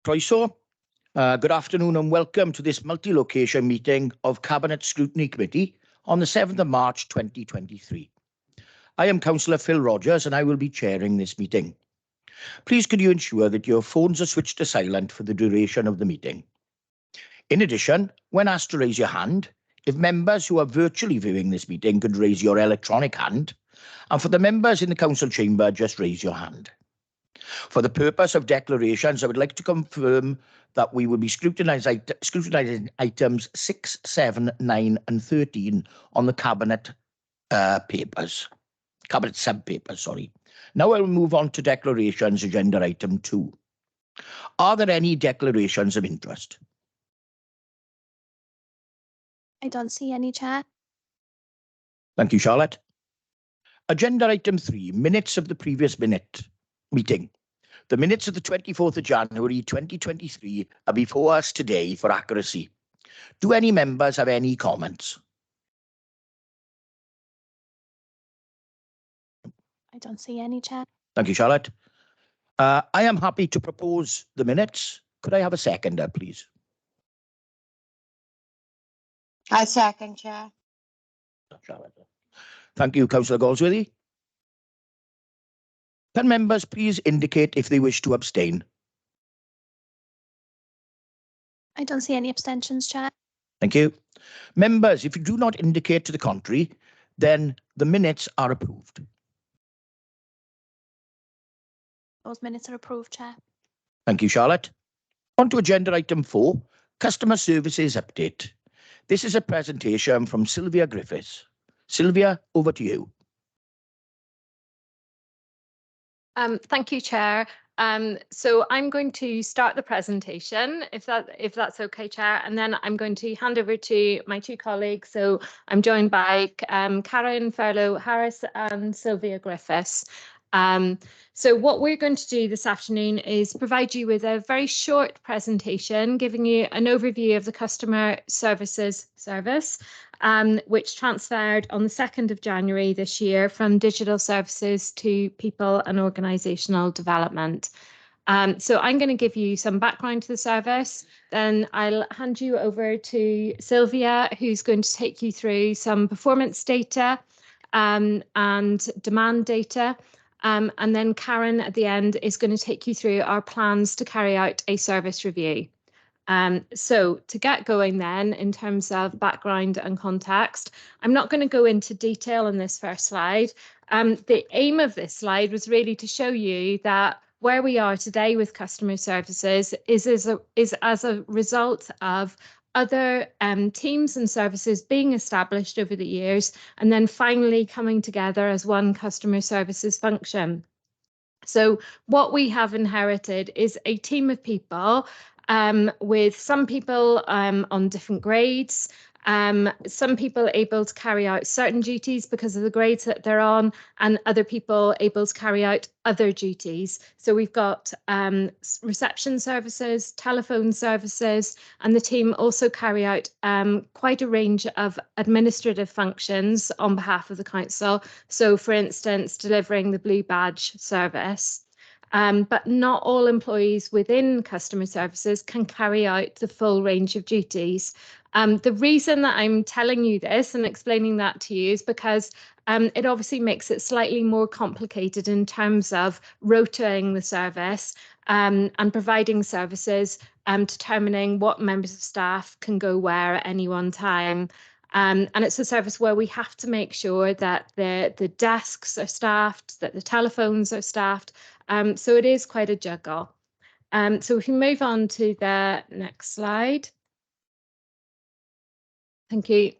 Croeso. Good afternoon and welcome to this multi-location meeting of Cabinet Scrutiny Committee on the 7th of March 2023. I am Councillor Phil Rogers and I will be chairing this meeting. Please could you ensure that your phones are switched to silent for the duration of the meeting. In addition, when asked to raise your hand, if members who are virtually viewing this meeting could raise your electronic hand, and for the members in the council chamber, just raise your hand. For the purpose of declarations, I would like to confirm that we will be scrutinising items 6, 7, 9 and 13 on the Cabinet sub-papers, sorry. Now I will move on to declarations, agenda item 2. Are there any declarations of interest? I don't see any, Chair. Thank you, Charlotte. Agenda item 3, minutes of the previous meeting. The minutes of the 24th of January 2023 are before us today for accuracy. Do any members have any comments? I don't see any, Chair. Thank you, Charlotte. I am happy to propose the minutes. Could I have a seconder, please? I second, Chair. Charlotte. Thank you, Councillor Goldsworthy. Can members please indicate if they wish to abstain? I don't see any abstentions, Chair. Thank you. Members, if you do not indicate to the contrary, then the minutes are approved. Those minutes are approved, Chair. Thank you, Charlotte. On to agenda item 4, customer services update. This is a presentation from Sylvia Griffiths. Sylvia, over to you. Thank you, Chair. So I'm going to start the presentation, if that's okay, Chair, and then I'm going to hand over to my two colleagues. So I'm joined by Karen Farlow-Harris and Sylvia Griffiths. So what we're going to do this afternoon is provide you with a very short presentation, giving you an overview of the customer services service, which transferred on the 2nd of January this year from digital services to people and organisational development. So I'm going to give you some background to the service, then I'll hand you over to Sylvia, who's going to take you through some performance data and demand data. And then Karen at the end is going to take you through our plans to carry out a service review. So to get going then, in terms of background and context, I'm not going to go into detail in this first slide. The aim of this slide was really to show you that where we are today with customer services is as a result of other teams and services being established over the years and then finally coming together as one customer services function. So what we have inherited is a team of people with some people on different grades, some people able to carry out certain duties because of the grades that they're on, and other people able to carry out other duties. So we've got reception services, telephone services, and the team also carry out quite a range of administrative functions on behalf of the council. So for instance, delivering the Blue Badge service. But not all employees within customer services can carry out the full range of duties. The reason that I'm telling you this and explaining that to you is because it obviously makes it slightly more complicated in terms of rotating the service and providing services, determining what members of staff can go where at any one time. And it's a service where we have to make sure that the desks are staffed, that the telephones are staffed. So it is quite a juggle. So if we move on to the next slide. Thank you.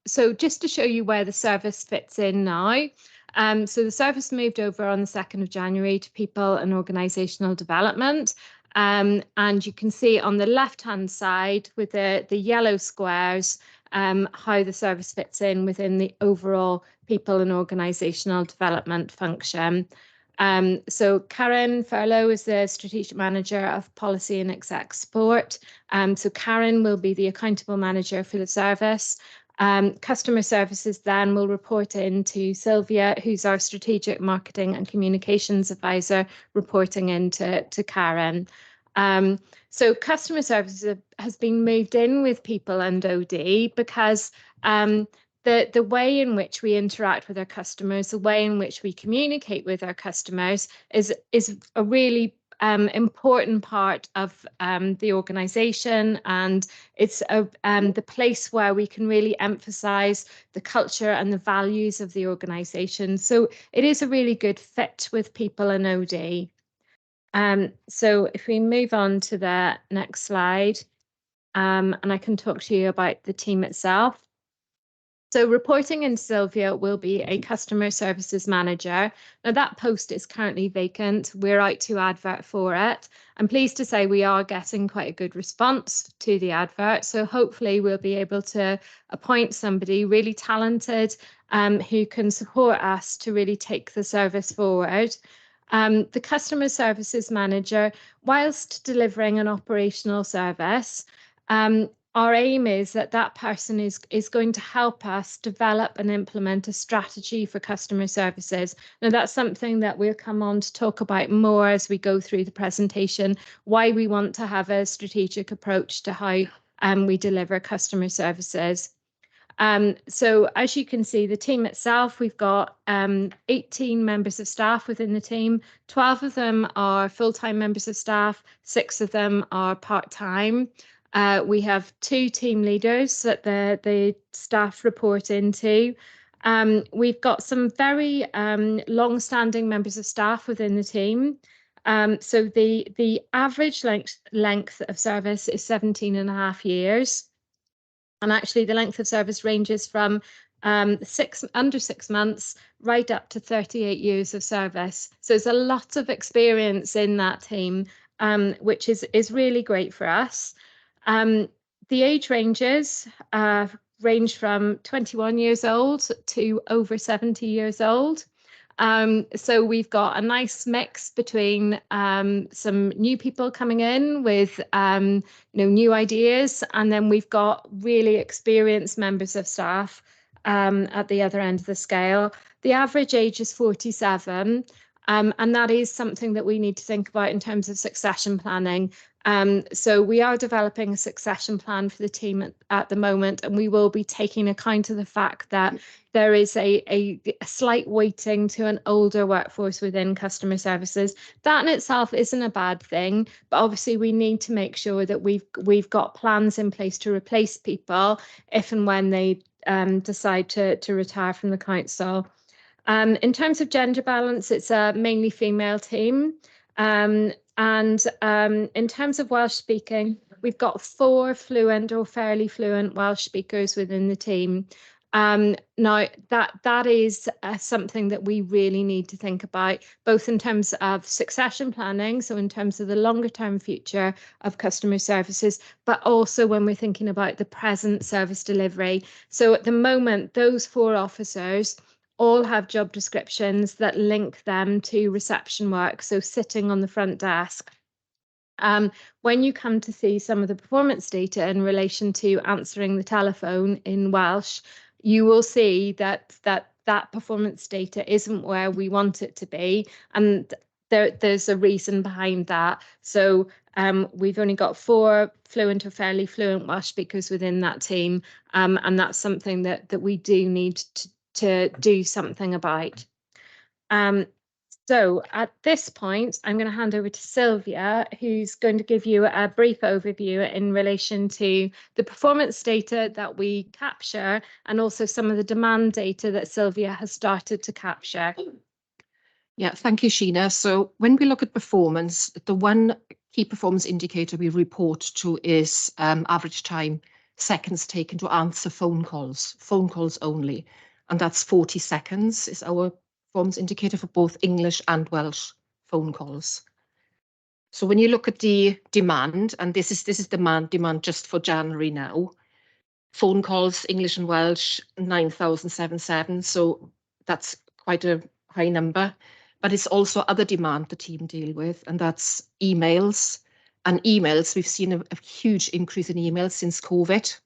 So just to show you where the service fits in now. So the service moved over on the 2nd of January to people and organisational development. And you can see on the left-hand side with the yellow squares how the service fits in within the overall people and organisational development function. So Karen Farlow is the Strategic Manager of Policy and Exec Support. So Karen will be the accountable manager for the service. Customer services then will report in to Sylvia, who's our Strategic Marketing and Communications Advisor, reporting into Karen. So customer services has been moved in with people and OD because the way in which we interact with our customers, the way in which we communicate with our customers is a really important part of the organisation, and it's the place where we can really emphasise the culture and the values of the organisation. So it is a really good fit with people and OD. So if we move on to the next slide, and I can talk to you about the team itself. So reporting in Sylvia will be a customer services manager. Now that post is currently vacant. We're out to advert for it. I'm pleased to say we are getting quite a good response to the advert. So hopefully we'll be able to appoint somebody really talented who can support us to really take the service forward. The customer services manager, whilst delivering an operational service, our aim is that that person is going to help us develop and implement a strategy for customer services. Now, that's something that we'll come on to talk about more as we go through the presentation, why we want to have a strategic approach to how we deliver customer services. So as you can see, the team itself, we've got 18 members of staff within the team. 12 of them are full-time members of staff, 6 of them are part-time. We have 2 team leaders that the staff report into. We've got some very long-standing members of staff within the team. So the average length of service is 17.5 years. And actually the length of service ranges from under 6 months right up to 38 years of service. So there's a lot of experience in that team, which is really great for us. The age ranges range from 21 years old to over 70 years old. So we've got a nice mix between some new people coming in with new ideas, and then we've got really experienced members of staff at the other end of the scale. The average age is 47. And that is something that we need to think about in terms of succession planning. So we are developing a succession plan for the team at the moment, and we will be taking account of the fact that there is a slight weighting to an older workforce within customer services. That in itself isn't a bad thing, but obviously we need to make sure that we've got plans in place to replace people if and when they decide to retire from the council. In terms of gender balance, it's a mainly female team. And in terms of Welsh speaking, we've got 4 fluent or fairly fluent Welsh speakers within the team. Now, that is something that we really need to think about, both in terms of succession planning, so in terms of the longer term future of customer services, but also when we're thinking about the present service delivery. So at the moment, those 4 officers all have job descriptions that link them to reception work, so sitting on the front desk. When you come to see some of the performance data in relation to answering the telephone in Welsh, you will see that performance data isn't where we want it to be, and there's a reason behind that. So we've only got 4 fluent or fairly fluent Welsh speakers within that team, and that's something that we do need to do something about. So at this point, I'm going to hand over to Sylvia, who's going to give you a brief overview in relation to the performance data that we capture and also some of the demand data that Sylvia has started to capture. Yeah, thank you, Sheena. So when we look at performance, the one key performance indicator we report to is average time, seconds taken to answer phone calls only. And that's 40 seconds is our performance indicator for both English and Welsh phone calls. So when you look at the demand, and this is demand just for January now, phone calls, English and Welsh, 9,077. So that's quite a high number. But it's also other demand the team deal with, and that's emails. And emails, we've seen a huge increase in emails since COVID.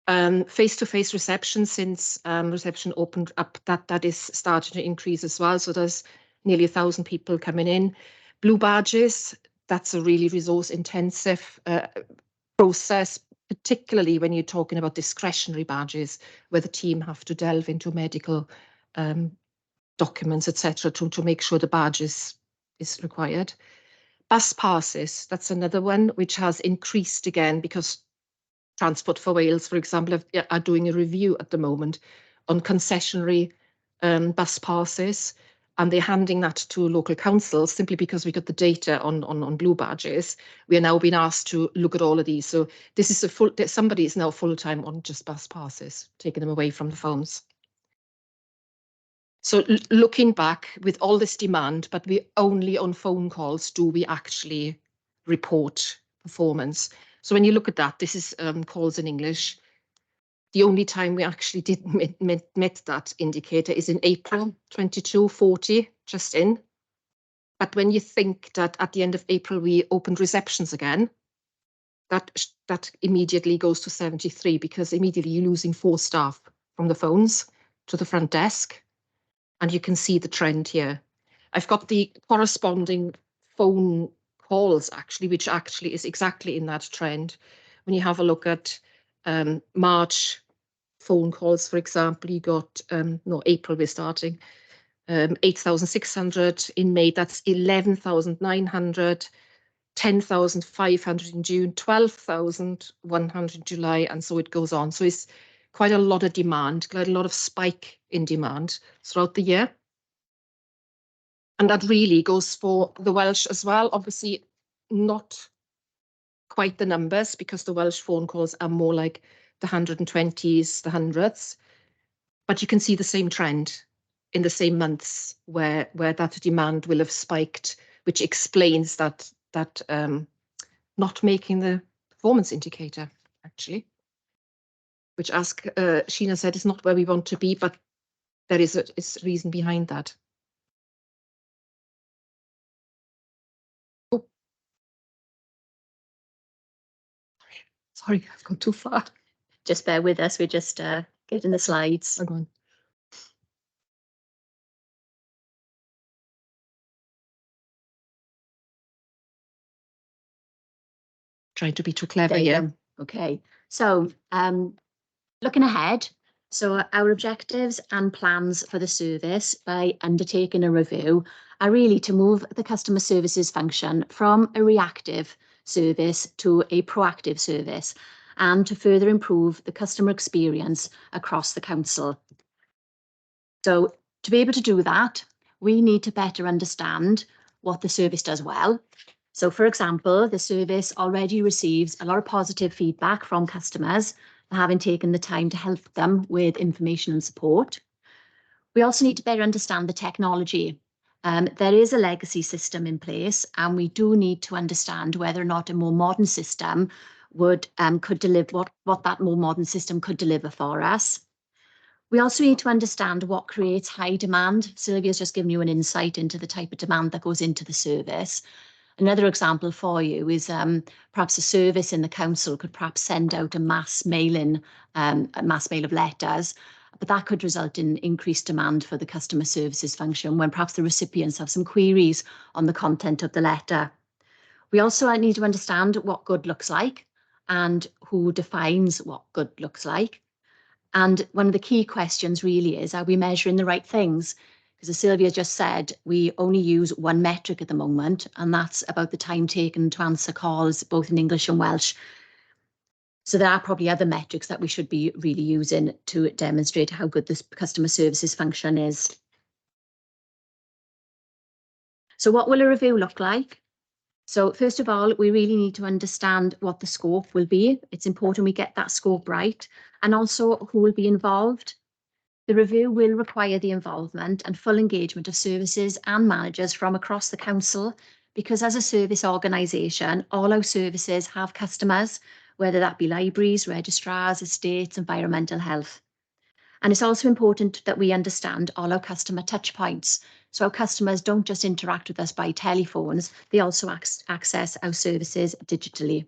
Face-to-face reception since reception opened up, that is starting to increase as well. So there's nearly 1,000 people coming in. Blue badges, that's a really resource intensive process, particularly when you're talking about discretionary badges, where the team have to delve into medical documents, etc., to make sure the badge is required. Bus passes, that's another one which has increased again because Transport for Wales, for example, are doing a review at the moment on concessionary bus passes, and they're handing that to local councils simply because we got the data on blue badges. We are now being asked to look at all of these. So this is somebody is now full-time on just bus passes, taking them away from the phones. So looking back with all this demand, but we only on phone calls do we actually report performance. So when you look at that, this is calls in English. The only time we actually did met that indicator is in April 2240, just in. But when you think that at the end of April we opened receptions again, that immediately goes to 73 because immediately you're losing 4 staff from the phones to the front desk. And you can see the trend here. I've got the corresponding phone calls actually, which actually is exactly in that trend. When you have a look at March phone calls, for example, you got, April we're starting, 8,600 in May, that's 11,900, 10,500 in June, 12,100 in July, and so it goes on. So it's quite a lot of demand, quite a lot of spike in demand throughout the year. And that really goes for the Welsh as well. Obviously, not quite the numbers because the Welsh phone calls are more like the 120s, the hundreds. But you can see the same trend in the same months where that demand will have spiked, which explains that not making the performance indicator, actually. Which, as Sheena said, is not where we want to be, but there is a reason behind that. Oh. Sorry, I've gone too far. Just bear with us, we're just getting the slides. I'm going. Trying to be too clever here. Okay, so looking ahead, so our objectives and plans for the service by undertaking a review are really to move the customer services function from a reactive service to a proactive service and to further improve the customer experience across the council. So to be able to do that, we need to better understand what the service does well. So for example, the service already receives a lot of positive feedback from customers for having taken the time to help them with information and support. We also need to better understand the technology. There is a legacy system in place, and we do need to understand whether or not a more modern system could deliver what that more modern system could deliver for us. We also need to understand what creates high demand. Sylvia's just given you an insight into the type of demand that goes into the service. Another example for you is perhaps a service in the council could perhaps send out a mass mail of letters, but that could result in increased demand for the customer services function when perhaps the recipients have some queries on the content of the letter. We also need to understand what good looks like and who defines what good looks like. And one of the key questions really is, are we measuring the right things? Because as Sylvia just said, we only use one metric at the moment, and that's about the time taken to answer calls, both in English and Welsh. So there are probably other metrics that we should be really using to demonstrate how good this customer services function is. So what will a review look like? So first of all, we really need to understand what the scope will be. It's important we get that scope right, and also who will be involved. The review will require the involvement and full engagement of services and managers from across the council, because as a service organisation, all our services have customers, whether that be libraries, registrars, estates, environmental health. And it's also important that we understand all our customer touch points. So our customers don't just interact with us by telephones, they also access our services digitally.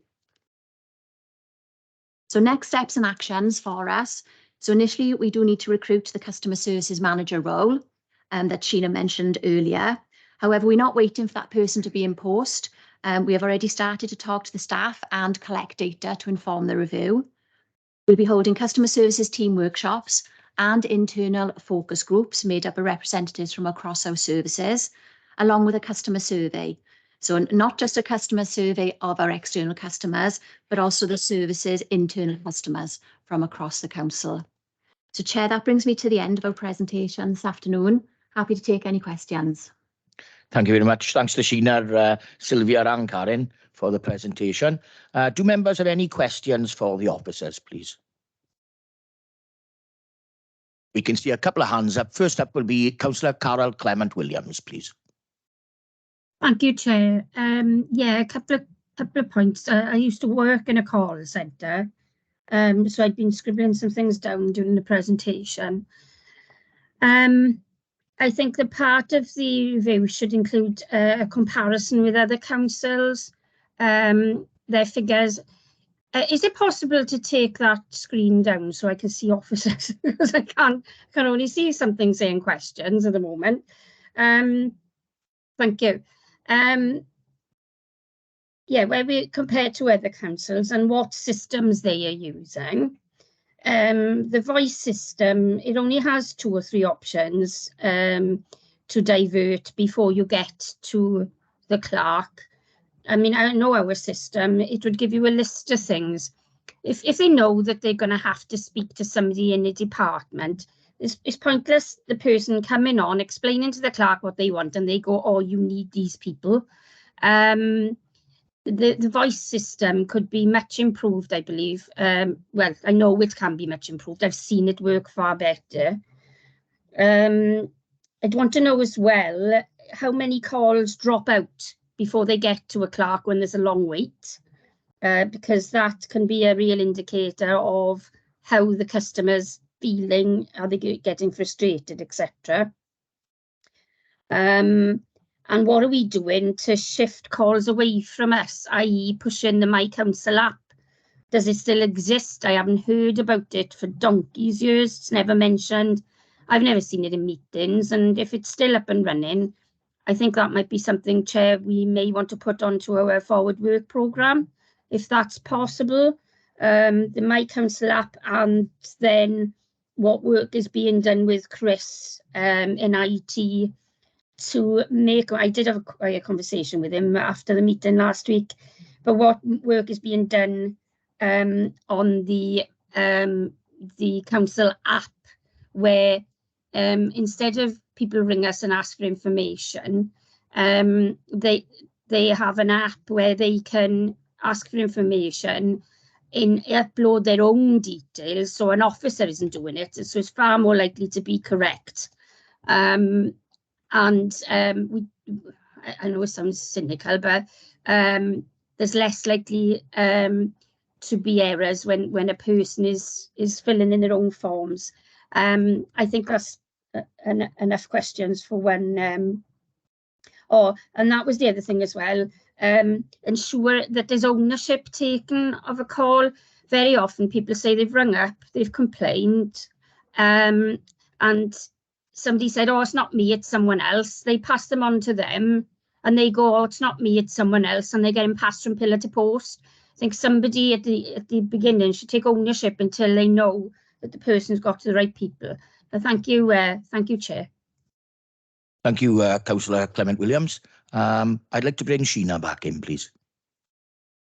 So next steps and actions for us. So initially, we do need to recruit the customer services manager role that Sheena mentioned earlier. However, we're not waiting for that person to be in post. We have already started to talk to the staff and collect data to inform the review. We'll be holding customer services team workshops and internal focus groups made up of representatives from across our services, along with a customer survey. So not just a customer survey of our external customers, but also the services internal customers from across the council. So Chair, that brings me to the end of our presentation this afternoon. Happy to take any questions. Thank you very much. Thanks to Sheena, Sylvia and Karen for the presentation. Do members have any questions for the officers, please? We can see a couple of hands up. First up will be Councillor Carol Clement Williams, please. Thank you, Chair. Yeah, a couple of points. I used to work in a call centre, so I'd been scribbling some things down during the presentation. I think the part of the review should include a comparison with other councils, their figures. Is it possible to take that screen down so I can see officers? Because I can only see something saying questions at the moment. Thank you. Yeah, where we compare to other councils and what systems they are using. The voice system, it only has 2 or 3 options to divert before you get to the clerk. I mean, I know our system, it would give you a list of things. If they know that they're going to have to speak to somebody in the department, it's pointless the person coming on, explaining to the clerk what they want, and they go, oh, you need these people. The voice system could be much improved, I believe. Well, I know it can be much improved. I've seen it work far better. I'd want to know as well how many calls drop out before they get to a clerk when there's a long wait, because that can be a real indicator of how the customer's feeling, are they getting frustrated, etc. And what are we doing to shift calls away from us, i.e. pushing the My Council app? Does it still exist? I haven't heard about it for donkey's years. It's never mentioned. I've never seen it in meetings. And if it's still up and running, I think that might be something, Chair, we may want to put onto our forward work programme, if that's possible. The My Council app, and then what work is being done with Chris in IT to make, I did have a conversation with him after the meeting last week, but what work is being done on the council app, where instead of people ring us and ask for information, they have an app where they can ask for information upload their own details, so an officer isn't doing it, so it's far more likely to be correct. And I know it sounds cynical, but there's less likely to be errors when a person is filling in their own forms. I think that's enough questions for one. And that was the other thing as well. Ensure that there's ownership taken of a call. Very often people say they've rung up, they've complained, and somebody said, oh, it's not me, it's someone else. They pass them on to them and they go, oh, it's not me, it's someone else. And they're getting passed from pillar to post. I think somebody at the beginning should take ownership until they know that the person's got to the right people. But thank you, Chair. Thank you, Councillor Clement Williams. I'd like to bring Sheena back in, please.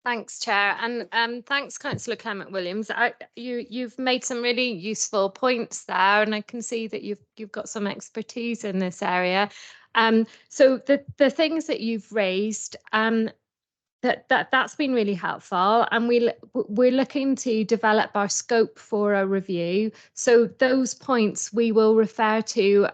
Thanks, Chair, and thanks, Councillor Clement Williams. You've made some really useful points there, and I can see that you've got some expertise in this area. So the things that you've raised, that's been really helpful, and we're looking to develop our scope for a review. So those points we will refer to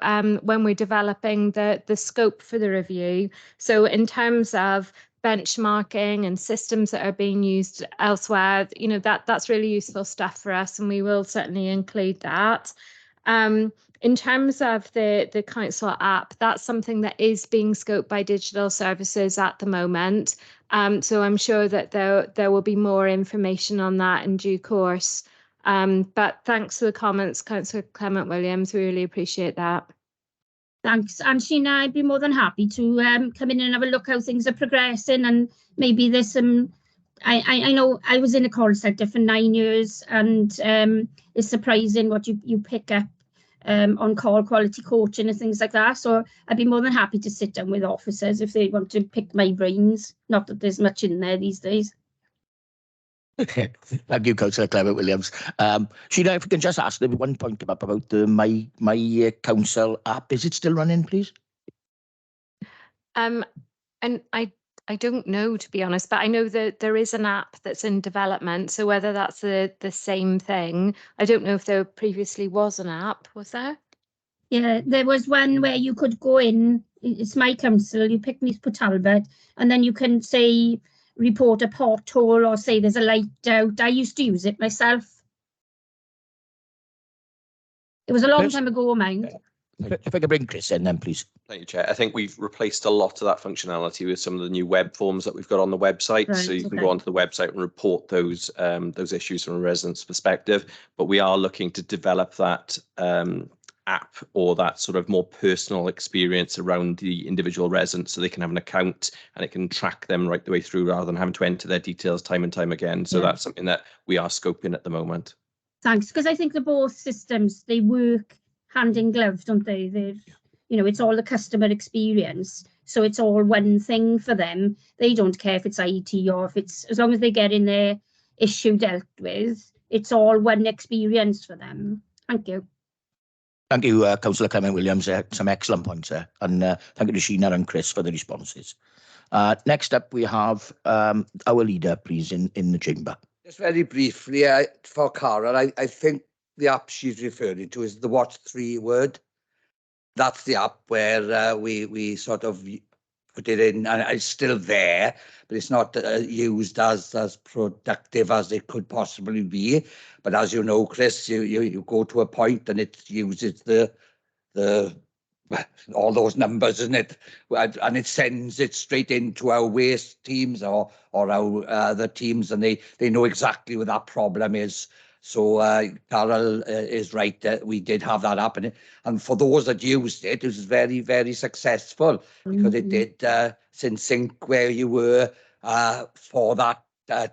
when we're developing the scope for the review. So in terms of benchmarking and systems that are being used elsewhere, you know, that's really useful stuff for us, and we will certainly include that. In terms of the council app, that's something that is being scoped by Digital Services at the moment. So I'm sure that there will be more information on that in due course. But thanks for the comments, Councillor Clement Williams. We really appreciate that. Thanks. And Sheena, I'd be more than happy to come in and have a look how things are progressing, and maybe there's some. I know I was in a call centre for 9 years, and it's surprising what you pick up on call quality coaching and things like that. So I'd be more than happy to sit down with officers if they want to pick my brains. Not that there's much in there these days. Thank you, Councillor Clement Williams. Sheena, if we can just ask them one point about the My Council app. Is it still running, please? And I don't know, to be honest, but I know that there is an app that's in development. So whether that's the same thing, I don't know if there previously was an app. Was there? Yeah, there was one where you could go in, it's My Council, you pick Neath Talbot, and then you can say, report a pothole or say there's a light out. I used to use it myself. It was a long Chris? time ago, mind. If I could bring Chris in then, please. Thank you, Chair. I think we've replaced a lot of that functionality with some of the new web forms that we've got on the website. Right, so you can okay. go onto the website and report those issues from a resident's perspective. But we are looking to develop that app or that sort of more personal experience around the individual resident, so they can have an account and it can track them right the way through rather than having to enter their details time and time again. So Yeah. that's something that we are scoping at the moment. Thanks, because I think the both systems, they work hand in glove, don't they? It's all the customer experience. So it's all one thing for them. They don't care if it's IT or if it's, as long as they get in their issue dealt with, it's all one experience for them. Thank you. Thank you, Councillor Clement Williams. Some excellent points there. And thank you to Sheena and Chris for the responses. Next up, we have our leader, please, in the chamber. Just very briefly, for Carol, I think the app she's referring to is the Watch 3 word. That's the app where we sort of put it in, and it's still there, but it's not used as productive as it could possibly be. But as you know, Chris, you go to a point and it uses the all those numbers, isn't it? And it sends it straight into our waste teams or our other teams, and they know exactly what that problem is. So Carol is right that we did have that app, and for those that used it, it was very, very successful because it did sync where you were for that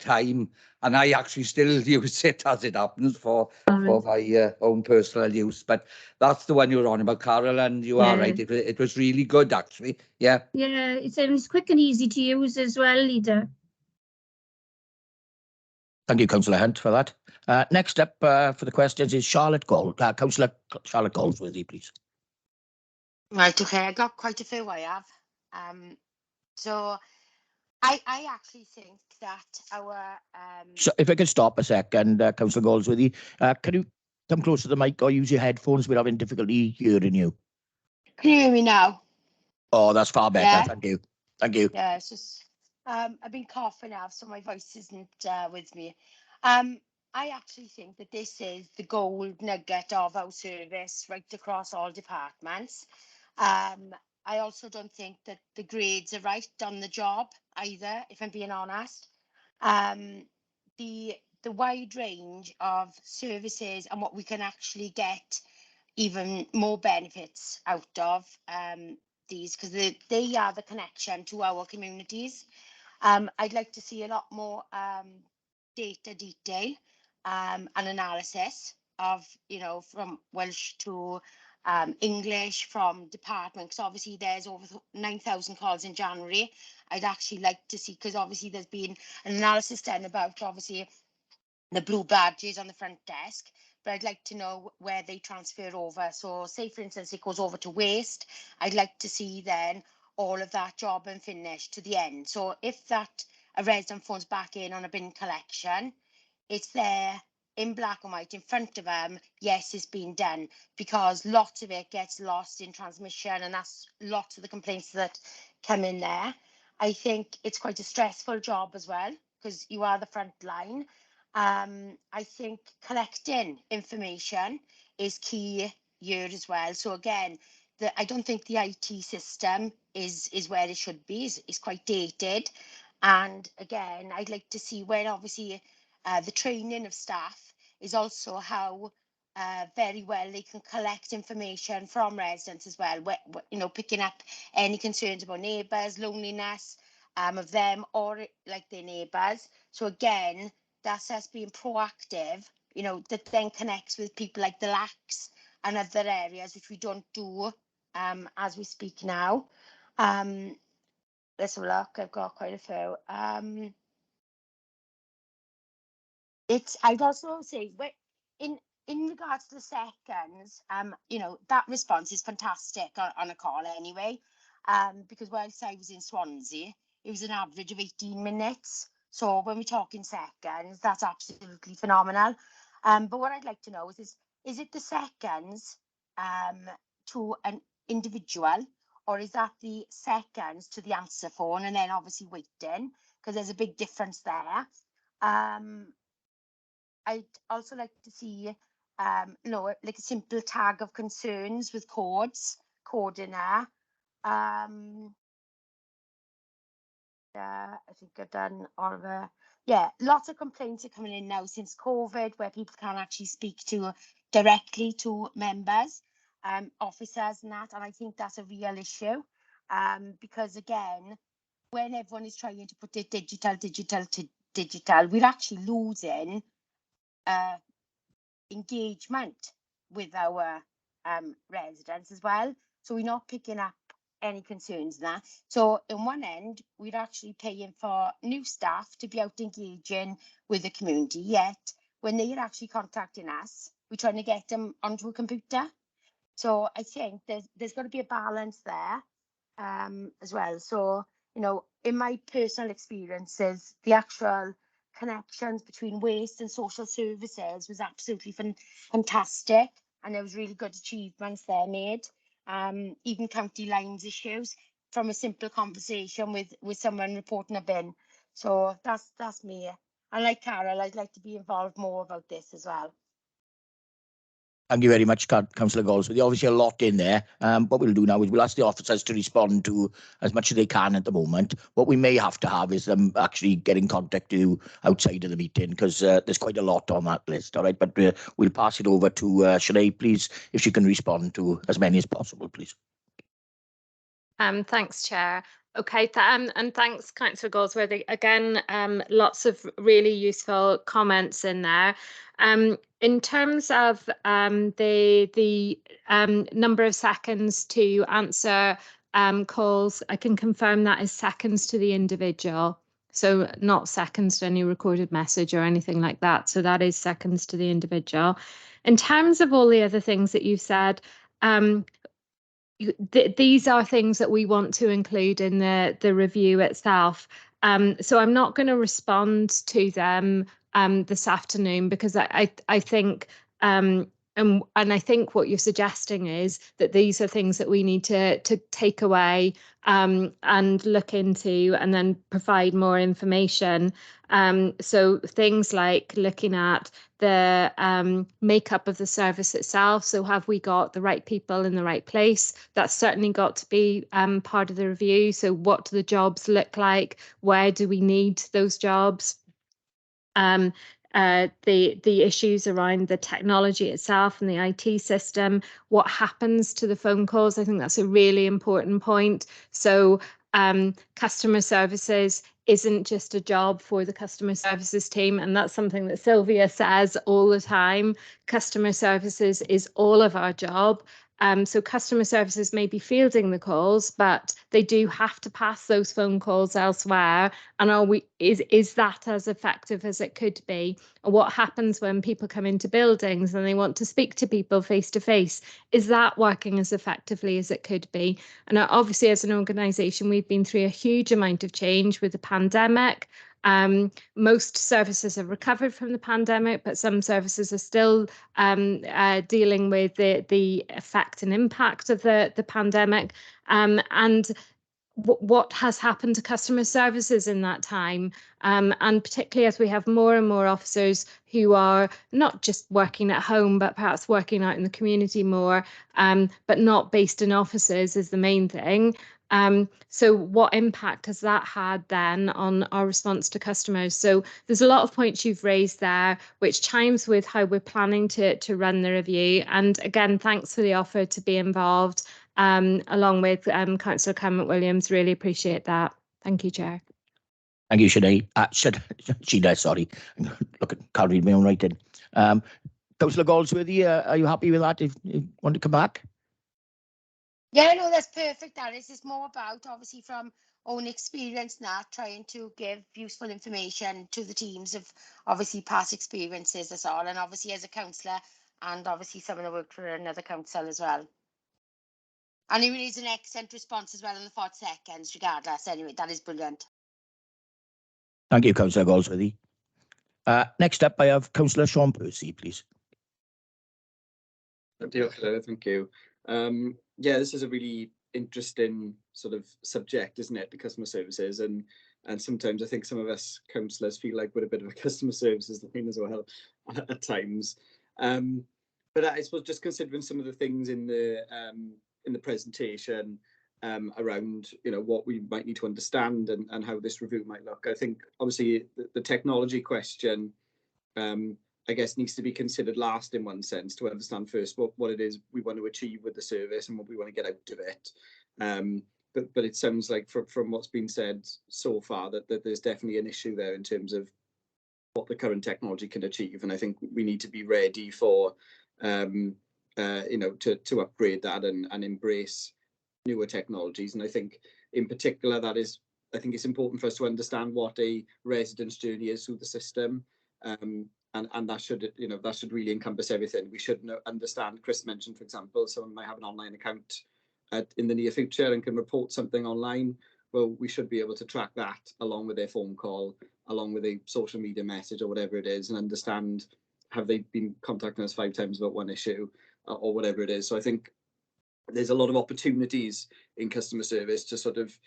time. And I actually still use it as it happens for my own personal use. But that's the one you're on about, Carol, and you are right. It was really good, actually. Yeah. Yeah, it's quick and easy to use as well, Leader. Thank you, Councillor Hunt, for that. Next up for the questions is Councillor Charlotte Goldsworthy, please. Right, okay, I got quite a few I have. So I actually think that our So if I could stop a second, Councillor Goldsworthy, can you come close to the mic or use your headphones? We're having difficulty hearing you. can you hear me now? Oh, that's far better. Yeah. Thank you. Thank you. Yeah, it's just I've been coughing now, so my voice isn't with me. I actually think that this is the gold nugget of our service right across all departments. I also don't think that the grades are right on the job either, if I'm being honest. The wide range of services and what we can actually get even more benefits out of these, because they are the connection to our communities. I'd like to see a lot more data detail and analysis of, from Welsh to English, from departments. Obviously, there's over 9,000 calls in January. I'd actually like to see, because obviously there's been an analysis done about, obviously, the blue badges on the front desk, but I'd like to know where they transfer over. So say, for instance, it goes over to waste. I'd like to see then all of that job and finish to the end. So if a resident phones back in on a bin collection, it's there in black and white in front of them. Yes, it's been done, because lots of it gets lost in transmission, and that's lots of the complaints that come in there. I think it's quite a stressful job as well, because you are the front line. I think collecting information is key here as well. So again, I don't think the IT system is where it should be. It's quite dated. And again, I'd like to see when obviously the training of staff is also how very well. They can collect information from residents as well, you know, picking up any concerns about neighbours, loneliness of them or like their neighbours. So again, that's us being proactive, you know, that then connects with people like the LACs and other areas, which we don't do as we speak now. Let's have a look. I've got quite a few. I'd also say in regards to the seconds, you know, that response is fantastic on a call anyway. Because whilst I was in Swansea, it was an average of 18 minutes. So when we're talking seconds, that's absolutely phenomenal. But what I'd like to know is it the seconds to an individual, or is that the seconds to the answer phone and then obviously waiting? Because there's a big difference there. I'd also like to see, you know, like a simple tag of concerns with coding there. Yeah, I think I've done all of it. Yeah, lots of complaints are coming in now since COVID, where people can't actually speak directly to members, officers and that, and I think that's a real issue. Because again, when everyone is trying to put it digital, we're actually losing engagement with our residents as well. So we're not picking up any concerns there. So in one end, we're actually paying for new staff to be out engaging with the community, yet when they're actually contacting us, we're trying to get them onto a computer. So I think there's got to be a balance there as well. So, you know, in my personal experiences, the actual connections between waste and social services was absolutely fantastic, and there was really good achievements there made. Even county lines issues from a simple conversation with someone reporting a bin. So that's me. And like Carol, I'd like to be involved more about this as well. Thank you very much, Councillor Galls. There's obviously a lot in there. What we'll do now is we'll ask the officers to respond to as much as they can at the moment. What we may have to have is them actually get in contact with you outside of the meeting, because there's quite a lot on that list, all right? But we'll pass it over to Sinead, please, if she can respond to as many as possible, please. Thanks, Chair. Okay, and thanks, Councillor Goldsworthy. Again, lots of really useful comments in there. In terms of the number of seconds to answer calls, I can confirm that is seconds to the individual. So not seconds to any recorded message or anything like that. So that is seconds to the individual. In terms of all the other things that you've said, these are things that we want to include in the review itself. So I'm not going to respond to them this afternoon, because I think and I think what you're suggesting is that these are things that we need to take away and look into and then provide more information. So things like looking at the makeup of the service itself. So have we got the right people in the right place? That's certainly got to be part of the review. So what do the jobs look like? Where do we need those jobs? The issues around the technology itself and the IT system, what happens to the phone calls. I think that's a really important point. So customer services isn't just a job for the customer services team, and that's something that Sylvia says all the time. Customer services is all of our job. So customer services may be fielding the calls, but they do have to pass those phone calls elsewhere. And is that as effective as it could be? What happens when people come into buildings and they want to speak to people face to face? Is that working as effectively as it could be? And obviously, as an organisation, we've been through a huge amount of change with the pandemic. Most services have recovered from the pandemic, but some services are still dealing with the effect and impact of the pandemic. And what has happened to customer services in that time, and particularly as we have more and more officers who are not just working at home, but perhaps working out in the community more, but not based in offices is the main thing. So what impact has that had then on our response to customers? So there's a lot of points you've raised there, which chimes with how we're planning to run the review. And again, thanks for the offer to be involved, along with Councillor Cameron-Williams. Really appreciate that. Thank you, Chair. Thank you, Sinead. Sheena, sorry. Look, can't read my own writing. Councillor Goldsworthy, are you happy with that if you want to come back? Yeah, no, that's perfect, Alice. It's more about, obviously, from own experience now, trying to give useful information to the teams of, obviously, past experiences, that's all. And obviously, as a councillor, and obviously someone who worked for another council as well. And it is an excellent response as well in the 40 seconds, regardless. Anyway, that is brilliant. Thank you, Councillor Goldsworthy. Next up, I have Councillor Sean Percy, please. Thank you. Yeah, this is a really interesting sort of subject, isn't it? The customer services, and sometimes I think some of us councillors feel like we're a bit of a customer services line as well at times. But I suppose just considering some of the things in the presentation around, you know, what we might need to understand and how this review might look. I think obviously the technology question, I guess, needs to be considered last in one sense, to understand first what it is we want to achieve with the service and what we want to get out of it. But it sounds like from what's been said so far that there's definitely an issue there in terms of what the current technology can achieve, and I think we need to be ready for you know, to upgrade that and embrace newer technologies. And I think in particular I think it's important for us to understand what a resident's journey is through the system. And that should, you know, that should really encompass everything. We should understand. Chris mentioned, for example, someone might have an online account in the near future and can report something online. Well, we should be able to track that along with their phone call, along with a social media message or whatever it is, and understand, have they been contacting us 5 times about one issue or whatever it is. So I think there's a lot of opportunities in customer service to sort of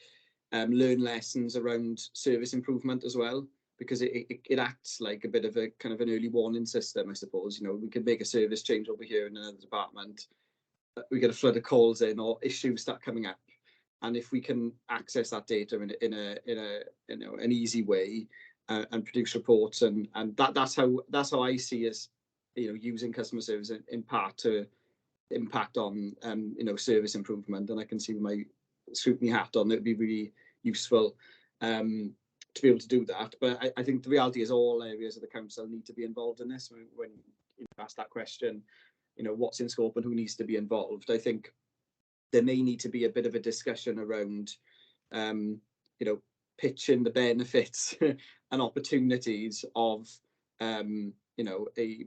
learn lessons around service improvement as well, because it acts like a bit of a kind of an early warning system, I suppose. You know, we could make a service change over here in another department, we get a flood of calls in or issues start coming up, and if we can access that data in a you know, an easy way and produce reports, and that's how I see us, you know, using customer service in part to impact on you know, service improvement. And I can see my scrutiny hat on, it'd be really useful to be able to do that. But I think the reality is all areas of the council need to be involved in this. When you ask that question, you know, what's in scope and who needs to be involved, I think there may need to be a bit of a discussion around you know, pitching the benefits and opportunities of you know, a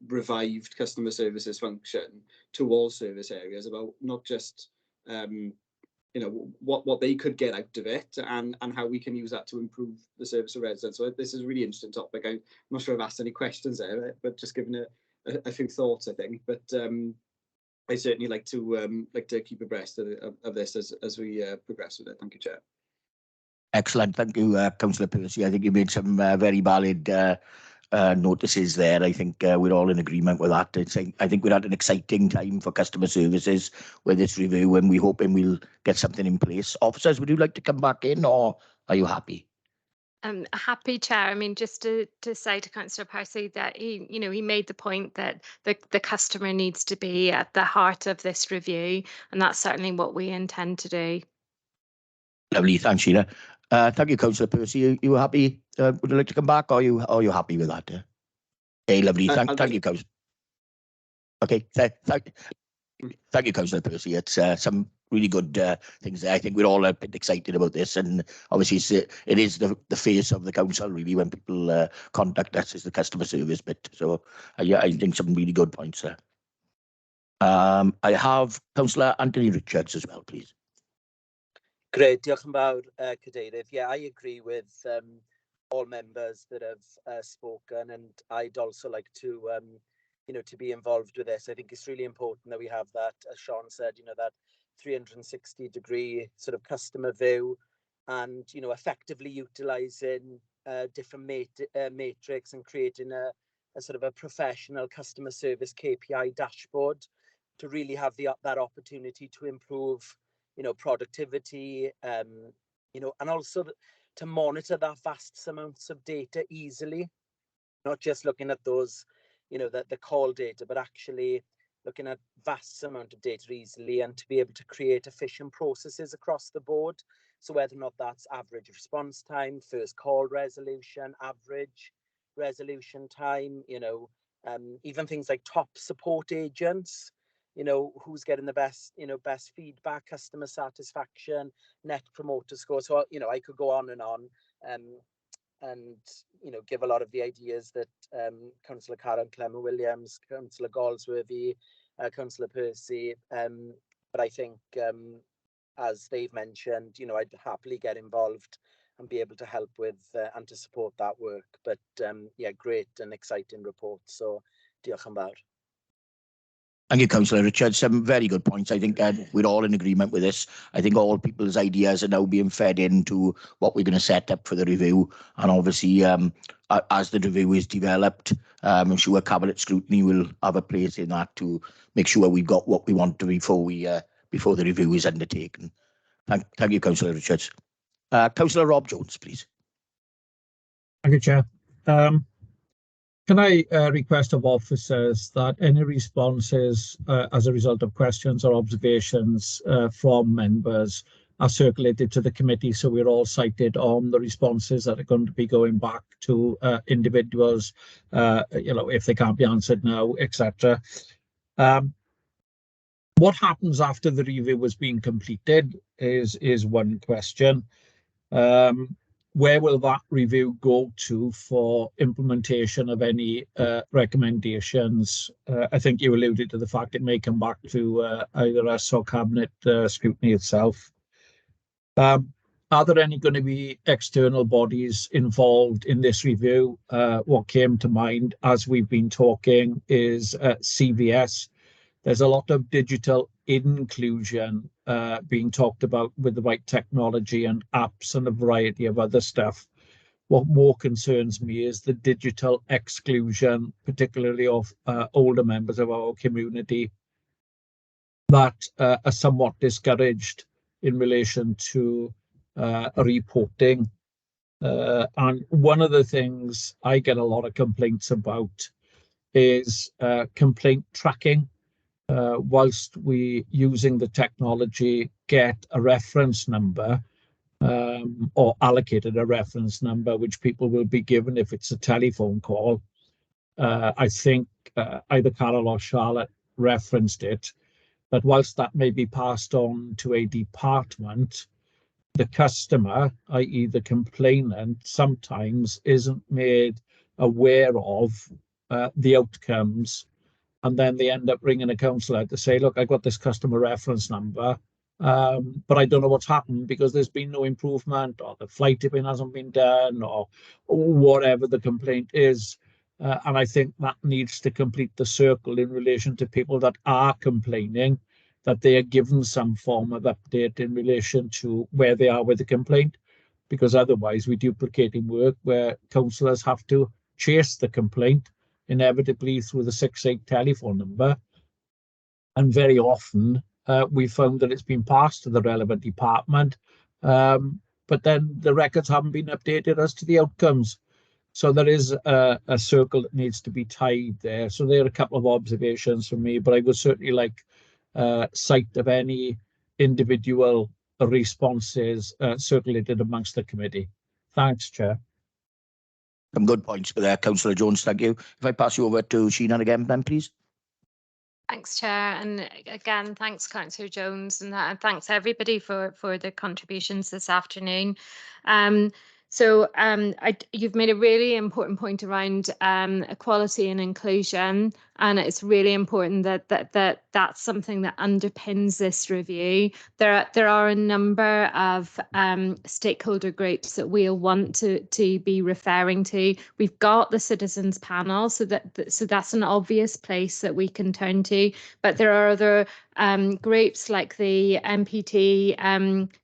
revived customer services function to all service areas, about not just you know, what they could get out of it and how we can use that to improve the service of residents. So this is a really interesting topic. I'm not sure I've asked any questions there, but just giving a few thoughts, I think. But I certainly like to keep abreast of this as we progress with it. Thank you, Chair. Excellent. Thank you, Councillor Percy. I think you made some very valid notices there. I think we're all in agreement with that. I think we're at an exciting time for customer services with this review, and we're hoping we'll get something in place. Officers, would you like to come back in, or are you happy? Happy, Chair. I mean, just to say to Councillor Percy that he made the point that the customer needs to be at the heart of this review, and that's certainly what we intend to do. Lovely, thanks, Sheila. Thank you, Councillor Percy. You happy? Would you like to come back, or are you happy with that? Okay, lovely. Thank you, Councillor. Okay, thank you, Councillor Percy. It's some really good things there. I think we're all a bit excited about this, and obviously it is the face of the council, really, when people contact us, is the customer service bit. So yeah, I think some really good points there. I have Councillor Anthony Richards as well, please. Great, diolch yn fawr, Cadeirydd. Yeah, I agree with all members that have spoken, and I'd also like to, to be involved with this. I think it's really important that we have that, as Sean said, that 360-degree sort of customer view, and effectively utilising different matrix and creating a sort of a professional customer service KPI dashboard to really have that opportunity to improve productivity, and also to monitor that vast amounts of data easily, not just looking at those, the call data, but actually looking at vast amount of data easily, and to be able to create efficient processes across the board. So whether or not that's average response time, first call resolution, average resolution time, even things like top support agents, who's getting the best, best feedback, customer satisfaction, net promoter score. So, I could go on, and give a lot of the ideas that Councillor Karen Clemmer-Williams, Councillor Galsworthy, Councillor Percy, but I think as they've mentioned, I'd happily get involved and be able to help with and to support that work. But yeah, great and exciting report. So diolch yn fawr. Thank you, Councillor Richards. Some very good points. I think we're all in agreement with this. I think all people's ideas are now being fed into what we're going to set up for the review. And obviously, as the review is developed, I'm sure Cabinet Scrutiny will have a place in that to make sure we've got what we want to before the review is undertaken. Thank you, Councillor Richards. Councillor Rob Jones, please. Thank you, Chair. Can I request of officers that any responses as a result of questions or observations from members are circulated to the committee, so we're all cited on the responses that are going to be going back to individuals, if they can't be answered now, etc. What happens after the review has been completed is one question. Where will that review go to for implementation of any recommendations? I think you alluded to the fact it may come back to either us or Cabinet Scrutiny itself. Are there any going to be external bodies involved in this review? What came to mind as we've been talking is CVS. There's a lot of digital inclusion being talked about with the right technology and apps and a variety of other stuff. What more concerns me is the digital exclusion, particularly of older members of our community that are somewhat discouraged in relation to reporting. And one of the things I get a lot of complaints about is complaint tracking. Whilst we using the technology get a reference number or allocated a reference number which people will be given if it's a telephone call, I think either Carol or Charlotte referenced it, that whilst that may be passed on to a department, the customer, i.e. the complainant, sometimes isn't made aware of the outcomes. And then they end up ringing a counsellor to say, look, I got this customer reference number, but I don't know what's happened because there's been no improvement, or the flight tipping hasn't been done, or whatever the complaint is. And I think that needs to complete the circle in relation to people that are complaining, that they are given some form of update in relation to where they are with the complaint, because otherwise we're duplicating work where counsellors have to chase the complaint inevitably through the 68 telephone number, and very often we found that it's been passed to the relevant department, but then the records haven't been updated as to the outcomes. So there is a circle that needs to be tied there. So there are a couple of observations from me, but I would certainly like sight of any individual responses circulated amongst the committee. Thanks, Chair. Some good points for there, Councillor Jones. Thank you. If I pass you over to Sheena again, then, please. Thanks, Chair. And again, thanks, Councillor Jones, and thanks everybody for the contributions this afternoon. You've made a really important point around equality and inclusion, and it's really important that that's something that underpins this review. There are a number of stakeholder groups that we'll want to be referring to. We've got the citizens panel, so that's an obvious place that we can turn to. But there are other groups like the MPT,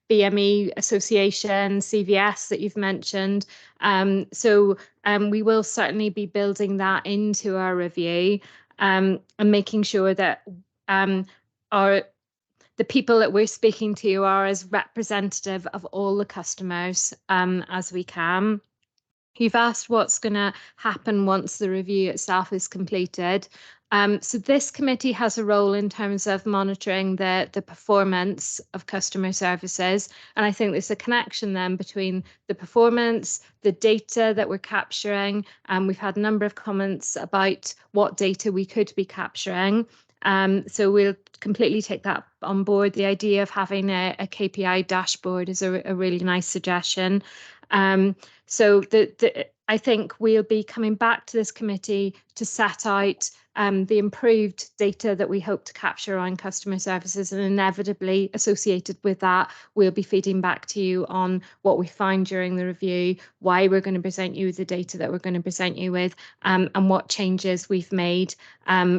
BME Association, CVS that you've mentioned. We will certainly be building that into our review and making sure that the people that we're speaking to are as representative of all the customers as we can. You've asked what's going to happen once the review itself is completed. So this committee has a role in terms of monitoring the performance of customer services. And I think there's a connection then between the performance, the data that we're capturing. We've had a number of comments about what data we could be capturing. So we'll completely take that on board. The idea of having a KPI dashboard is a really nice suggestion. So I think we'll be coming back to this committee to set out the improved data that we hope to capture on customer services, and inevitably associated with that, we'll be feeding back to you on what we find during the review, why we're going to present you with the data that we're going to present you with, and what changes we've made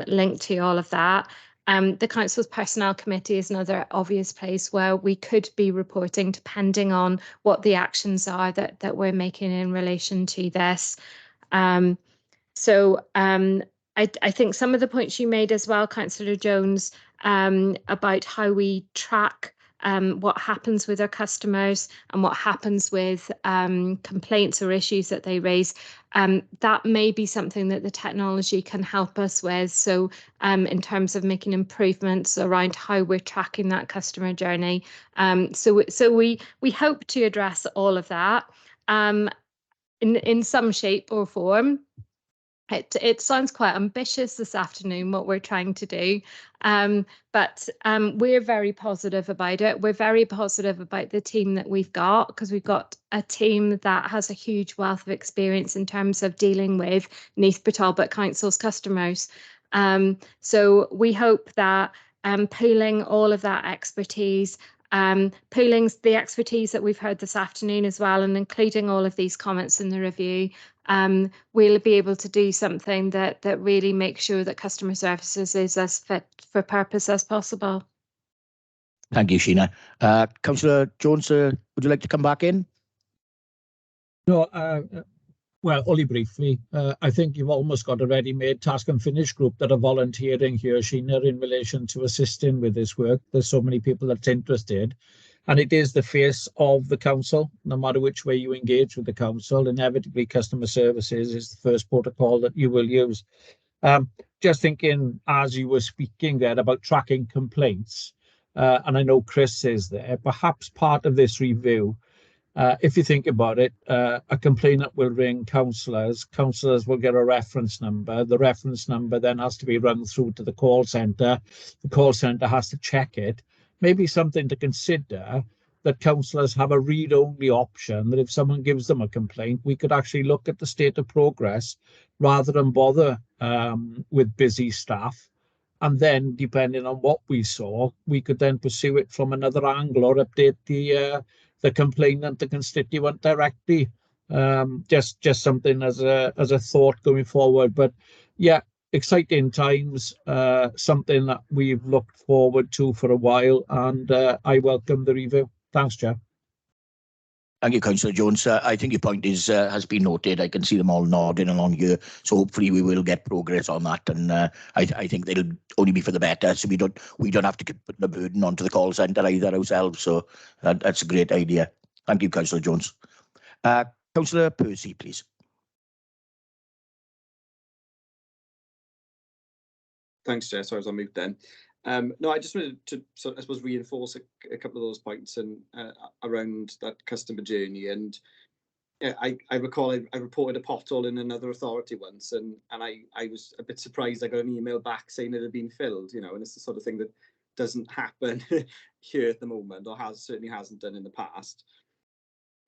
linked to all of that. The Council's Personnel Committee is another obvious place where we could be reporting depending on what the actions are that we're making in relation to this. I think some of the points you made as well, Councillor Jones, about how we track what happens with our customers and what happens with complaints or issues that they raise, that may be something that the technology can help us with. So in terms of making improvements around how we're tracking that customer journey. So we hope to address all of that in some shape or form. It sounds quite ambitious this afternoon, what we're trying to do, but we're very positive about it. We're very positive about the team that we've got, because we've got a team that has a huge wealth of experience in terms of dealing with Neath Talbot Council's customers. So we hope that pooling all of that expertise, pooling the expertise that we've heard this afternoon as well, and including all of these comments in the review, we'll be able to do something that really makes sure that customer services is as fit for purpose as possible. Thank you, Sheena. Councillor Jones, would you like to come back in? No, well, only briefly. I think you've almost got a ready-made task and finish group that are volunteering here, Sheena, in relation to assisting with this work. There's so many people that's interested. And it is the face of the council, no matter which way you engage with the council. Inevitably, customer services is the first protocol that you will use. Just thinking, as you were speaking there, about tracking complaints, and I know Chris is there, perhaps part of this review, if you think about it, a complainant will ring councillors. Councillors will get a reference number. The reference number then has to be run through to the call centre. The call centre has to check it. Maybe something to consider, that councillors have a read-only option, that if someone gives them a complaint, we could actually look at the state of progress rather than bother with busy staff. And then, depending on what we saw, we could then pursue it from another angle or update the complainant, the constituent directly. Just something as a thought going forward. But yeah, exciting times, something that we've looked forward to for a while, and I welcome the review. Thanks, Chair. Thank you, Councillor Jones. I think your point has been noted. I can see them all nodding along here. So hopefully we will get progress on that, and I think it'll only be for the better. So we don't have to put the burden onto the call centre either ourselves. So that's a great idea. Thank you, Councillor Jones. Councillor Percy, please. Thanks, Chair. Sorry, I was on mute then. No, I just wanted to, I suppose, reinforce a couple of those points and around that customer journey. And yeah, I recall I reported a pothole in another authority once, and I was a bit surprised. I got an email back saying it had been filled, and it's the sort of thing that doesn't happen here at the moment, or certainly hasn't done in the past.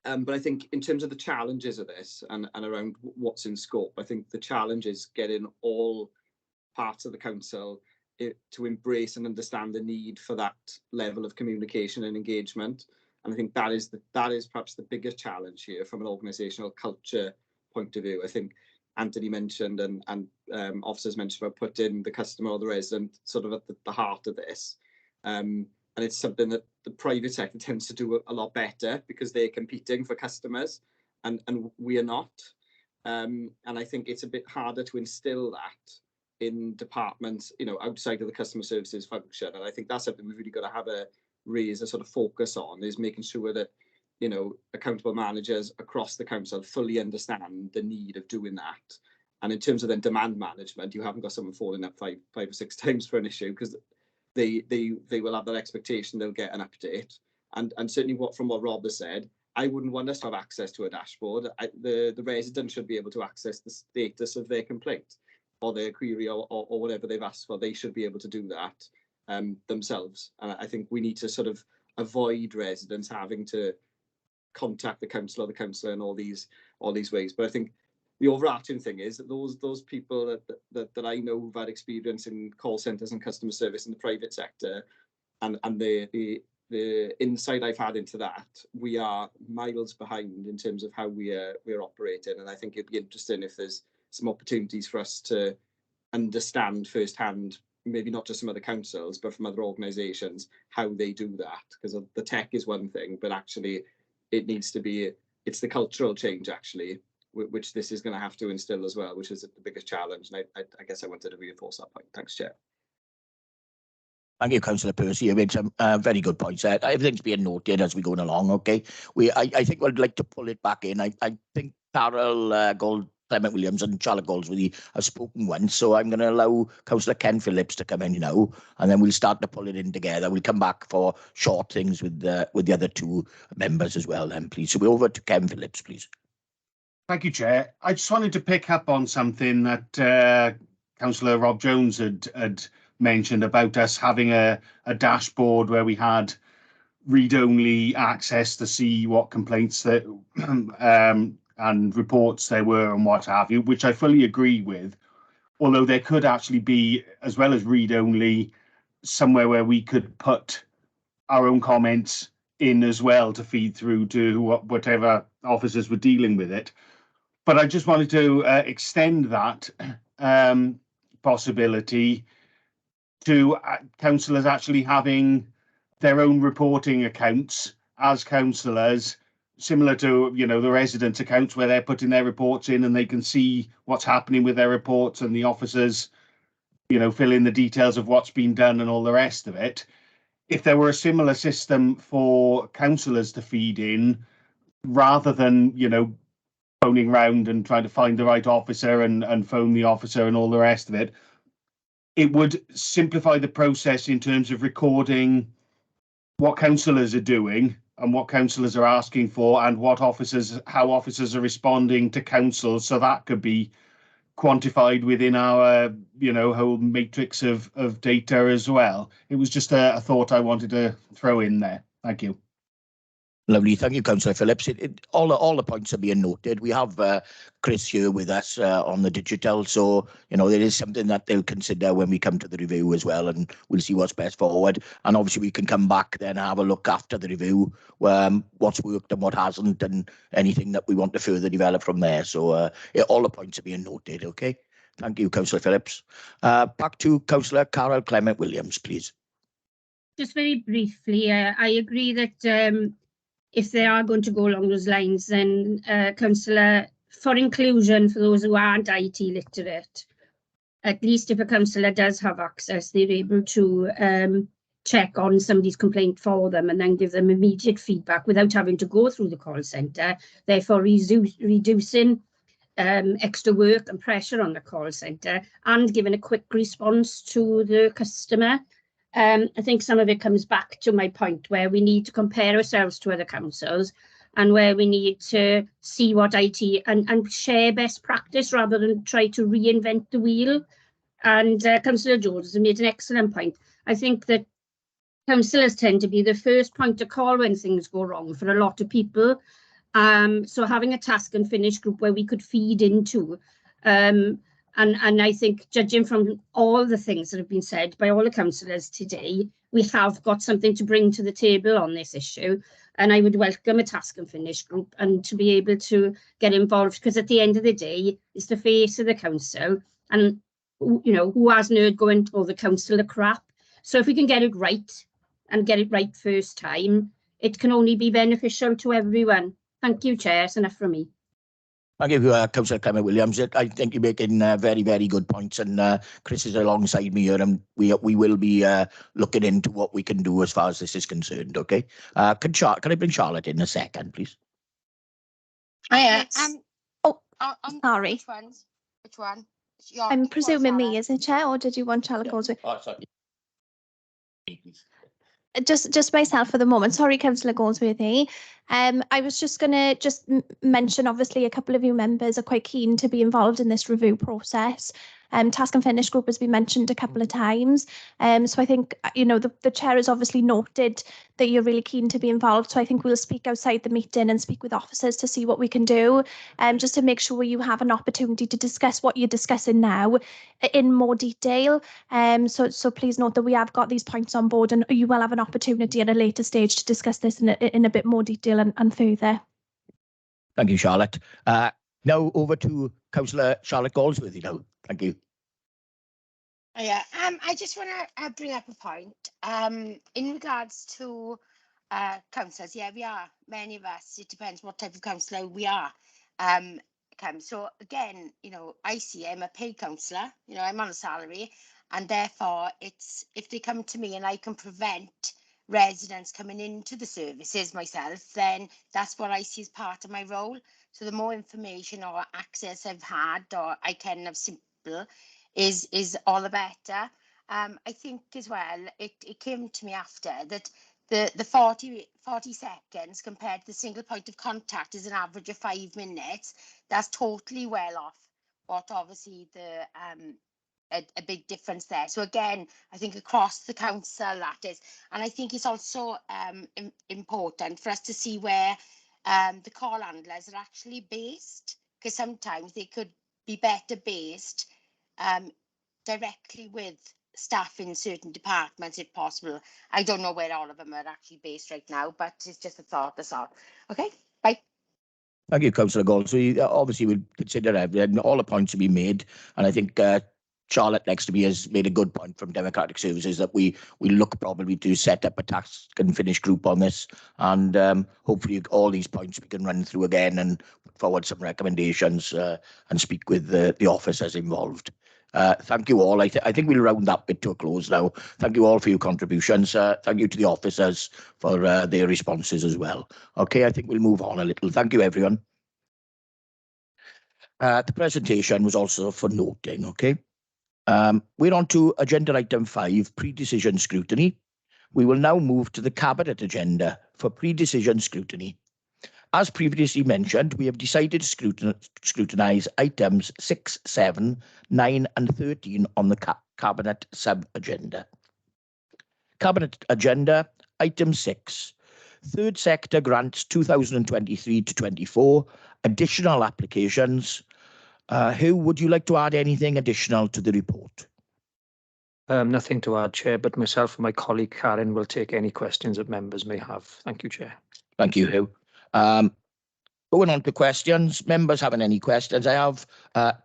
But I think in terms of the challenges of this and around what's in scope, I think the challenge is getting all parts of the council to embrace and understand the need for that level of communication and engagement. And I think that is perhaps the biggest challenge here from an organisational culture point of view. I think Anthony mentioned and officers mentioned about putting the customer or the resident sort of at the heart of this. And it's something that the private sector tends to do a lot better, because they're competing for customers and we are not. And I think it's a bit harder to instill that in departments, you know, outside of the customer services function. And I think that's something we've really got to raise a sort of focus on, is making sure that, you know, accountable managers across the council fully understand the need of doing that. And in terms of then demand management, you haven't got someone falling up five or six times for an issue, because they will have that expectation they'll get an update. And certainly from what Rob has said, I wouldn't want us to have access to a dashboard. The resident should be able to access the status of their complaint or their query or whatever they've asked for. They should be able to do that themselves. And I think we need to sort of avoid residents having to contact the council or the councillor in all these ways. But I think the overarching thing is that those people that I know who've had experience in call centres and customer service in the private sector, and the insight I've had into that, we are miles behind in terms of how we're operating. And I think it'd be interesting if there's some opportunities for us to understand firsthand, maybe not just from other councils, but from other organisations, how they do that. Because the tech is one thing, but actually it needs to be, it's the cultural change actually, which this is going to have to instill as well, which is the biggest challenge. And I guess I wanted to reinforce that point. Thanks, Chair. Thank you, Councillor Percy. You made some very good points there. Everything's being noted as we're going along, okay? I think we'd like to pull it back in. I think Carol Gold, Clement Williams and Charlotte Goldsworthy have spoken once, so I'm going to allow Councillor Ken Phillips to come in now, and then we'll start to pull it in together. We'll come back for short things with the other two members as well then, please. So we're over to Ken Phillips, please. Thank you, Chair. I just wanted to pick up on something that Councillor Rob Jones had mentioned about us having a dashboard where we had read-only access to see what complaints that and reports there were and what have you, which I fully agree with. Although there could actually be, as well as read-only, somewhere where we could put our own comments in as well to feed through to whatever officers were dealing with it. But I just wanted to extend that possibility to councillors actually having their own reporting accounts as councillors, similar to, you know, the residents' accounts where they're putting their reports in and they can see what's happening with their reports, and the officers, you know, fill in the details of what's been done and all the rest of it. If there were a similar system for councillors to feed in, rather than, you know, phoning round and trying to find the right officer and phone the officer and all the rest of it, it would simplify the process in terms of recording what councillors are doing and what councillors are asking for, and how officers are responding to council, so that could be quantified within our, you know, whole matrix of data as well. It was just a thought I wanted to throw in there. Thank you. Lovely. Thank you, Councillor Phillips. All the points are being noted. We have Chris here with us on the digital, so, you know, there is something that they'll consider when we come to the review as well, and we'll see what's best forward. And obviously we can come back then and have a look after the review, what's worked and what hasn't, and anything that we want to further develop from there. So all the points are being noted, okay? Thank you, Councillor Phillips. Back to Councillor Carol Clement Williams, please. Just very briefly, I agree that if they are going to go along those lines, then councillor, for inclusion for those who aren't IT literate, at least if a councillor does have access, they're able to check on somebody's complaint for them and then give them immediate feedback without having to go through the call centre, therefore reducing extra work and pressure on the call centre and giving a quick response to the customer. I think some of it comes back to my point where we need to compare ourselves to other councils, and where we need to see what IT and share best practice rather than try to reinvent the wheel. And Councillor Jones has made an excellent point. I think that councillors tend to be the first point of call when things go wrong for a lot of people. So having a task and finish group where we could feed into, and I think, judging from all the things that have been said by all the councillors today, we have got something to bring to the table on this issue. And I would welcome a task and finish group and to be able to get involved, because at the end of the day, it's the face of the council. And, you know, who hasn't heard going, oh, the council are crap. So if we can get it right and get it right first time, it can only be beneficial to everyone. Thank you, Chair. It's enough from me. Thank you, Councillor Clement Williams. I think you're making very, very good points, and Chris is alongside me here, and we will be looking into what we can do as far as this is concerned. Okay. Can I bring Charlotte in a second, please? Hiya. Oh, on sorry. Which ones? Which one? I'm presuming me, is it, Chair, or did you want Charlotte Goldsworthy? Oh, sorry. Just myself for the moment. Sorry, Councillor Goldsworthy. I was just going to mention, obviously, a couple of you members are quite keen to be involved in this review process. Task and Finish Group has been mentioned a couple of times. So I think, the chair has obviously noted that you're really keen to be involved. So I think we'll speak outside the meeting and speak with officers to see what we can do, just to make sure you have an opportunity to discuss what you're discussing now in more detail. So please note that we have got these points on board, and you will have an opportunity at a later stage to discuss this in a bit more detail and further. Thank you, Charlotte. Now over to Councillor Charlotte Goldsworthy now. Thank you. Yeah, I just want to bring up a point. In regards to councillors, yeah, we are, many of us, it depends what type of councillor we are. So again, I see I'm a paid councillor, I'm on a salary, and therefore it's, if they come to me and I can prevent residents coming into the services myself, then that's what I see as part of my role. So the more information or access I've had, or I can have simple, is all the better. I think as well, it came to me after that the 40 seconds compared to the single point of contact is an average of 5 minutes. That's totally well off what obviously a big difference there. So again, I think across the council that is, and I think it's also important for us to see where the call handlers are actually based, because sometimes they could be better based directly with staff in certain departments if possible. I don't know where all of them are actually based right now, but it's just a thought, that's all. Okay, bye. Thank you, Councillor Goldsworthy. Obviously, we'll consider everything. All the points to be made, and I think Charlotte next to me has made a good point from Democratic Services that we look probably to set up a task and finish group on this, and hopefully all these points we can run through again and put forward some recommendations and speak with the officers involved. Thank you all. I think we'll round that bit to a close now. Thank you all for your contributions. Thank you to the officers for their responses as well. Okay, I think we'll move on a little. Thank you, everyone. The presentation was also for noting, okay? We're on to agenda item 5, pre-decision scrutiny. We will now move to the Cabinet agenda for pre-decision scrutiny. As previously mentioned, we have decided to scrutinise items 6, 7, 9 and 13 on the Cabinet sub-agenda. Cabinet agenda, item 6, Third Sector Grants 2023-24, additional applications. Who would you like to add anything additional to the report? Nothing to add, Chair, but myself and my colleague Karen will take any questions that members may have. Thank you, Chair. Thank you, Hugh. Going on to questions, members having any questions? I have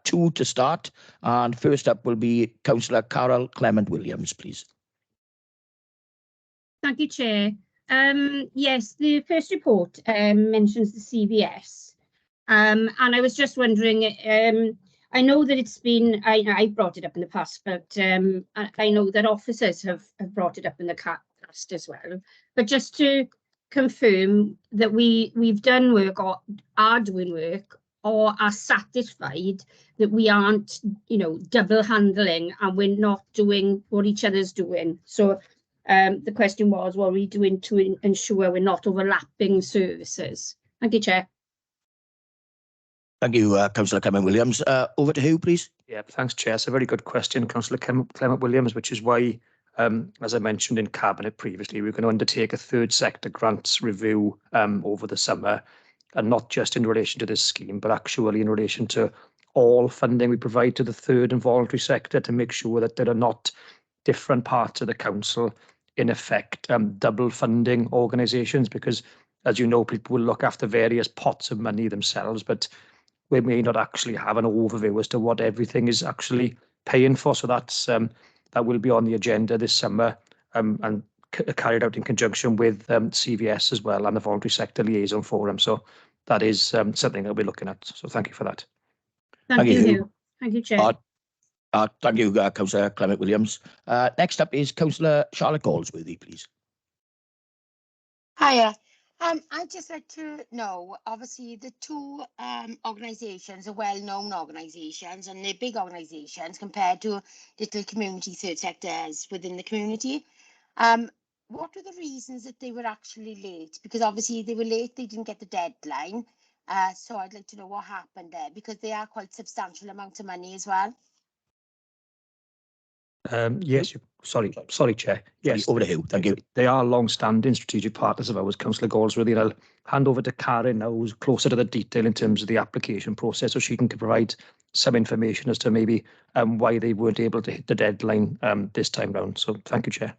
2 to start, and first up will be Councillor Carol Clement Williams, please. Thank you, Chair. Yes, the first report mentions the CVS, and I was just wondering, I know that it's been, I brought it up in the past, but I know that officers have brought it up in the past as well. But just to confirm that we've done work or are doing work or are satisfied that we aren't, double handling and we're not doing what each other's doing. So the question was, what are we doing to ensure we're not overlapping services? Thank you, Chair. Thank you, Councillor Clement Williams. Over to who, please? Yeah, thanks, Chair. It's a very good question, Councillor Clement Williams, which is why, as I mentioned in Cabinet previously, we're going to undertake a third sector grants review over the summer, and not just in relation to this scheme, but actually in relation to all funding we provide to the third and voluntary sector, to make sure that there are not different parts of the council, in effect, double funding organisations, because, as you know, people will look after various pots of money themselves, but we may not actually have an overview as to what everything is actually paying for. So that's that will be on the agenda this summer, and carried out in conjunction with CVS as well and the Voluntary Sector Liaison Forum. So that is something that we're looking at. So thank you for that. Thank you, Hugh. Hugh. Thank you, Chair. Thank you, Councillor Clement Williams. Next up is Councillor Charlotte Galsworthy, please. Hiya. I'd just like to know, obviously, the two organisations are well-known organisations and they're big organisations compared to little community third sectors within the community. What were the reasons that they were actually late? Because obviously they were late, they didn't get the deadline. So I'd like to know what happened there, because they are quite substantial amounts of money as well. Yes, sorry, Chair. Yes, over to you. Thank you. They are long-standing strategic partners of ours, Councillor Galsworthy, and I'll hand over to Karen now, who's closer to the detail in terms of the application process, so she can provide some information as to maybe why they weren't able to hit the deadline this time round. So thank you, Chair.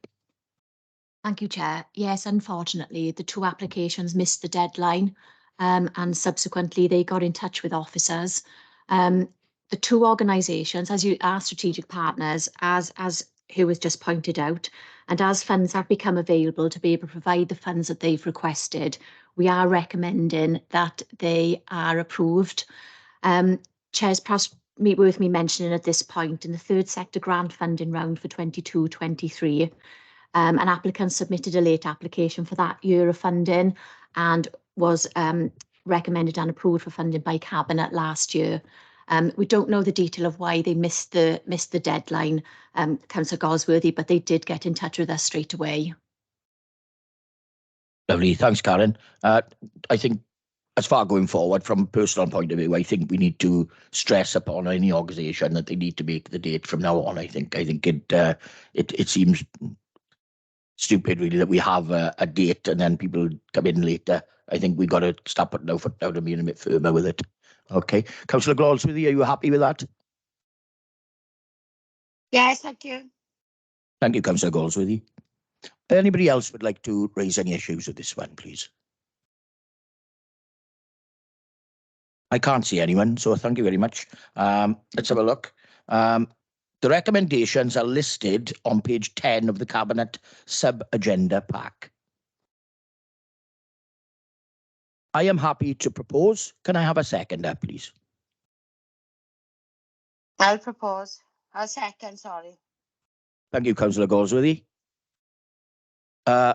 Thank you, Chair. Yes, unfortunately, the two applications missed the deadline, and subsequently they got in touch with officers. The two organisations, as you are strategic partners, as Hugh has just pointed out, and as funds have become available to be able to provide the funds that they've requested, we are recommending that they are approved. Chair's perhaps worth me mentioning at this point, in the third sector grant funding round for 22-23, an applicant submitted a late application for that year of funding and was recommended and approved for funding by Cabinet last year. We don't know the detail of why they missed the deadline, Councillor Galsworthy, but they did get in touch with us straight away. Lovely, thanks, Karen. I think as far going forward, from a personal point of view, I think we need to stress upon any organisation that they need to make the date from now on. I think it seems stupid, really, that we have a date and then people come in later. I think we've got to stop putting our foot down and being a bit firmer with it. Okay, Councillor Galsworthy, are you happy with that? Yes, thank you. Thank you, Councillor Galsworthy. Anybody else would like to raise any issues with this one, please? I can't see anyone, so thank you very much. Let's have a look. The recommendations are listed on page 10 of the Cabinet sub-agenda pack. I am happy to propose. Can I have a seconder, please? I'll propose. I'll second, sorry. Thank you, Councillor Galsworthy. Can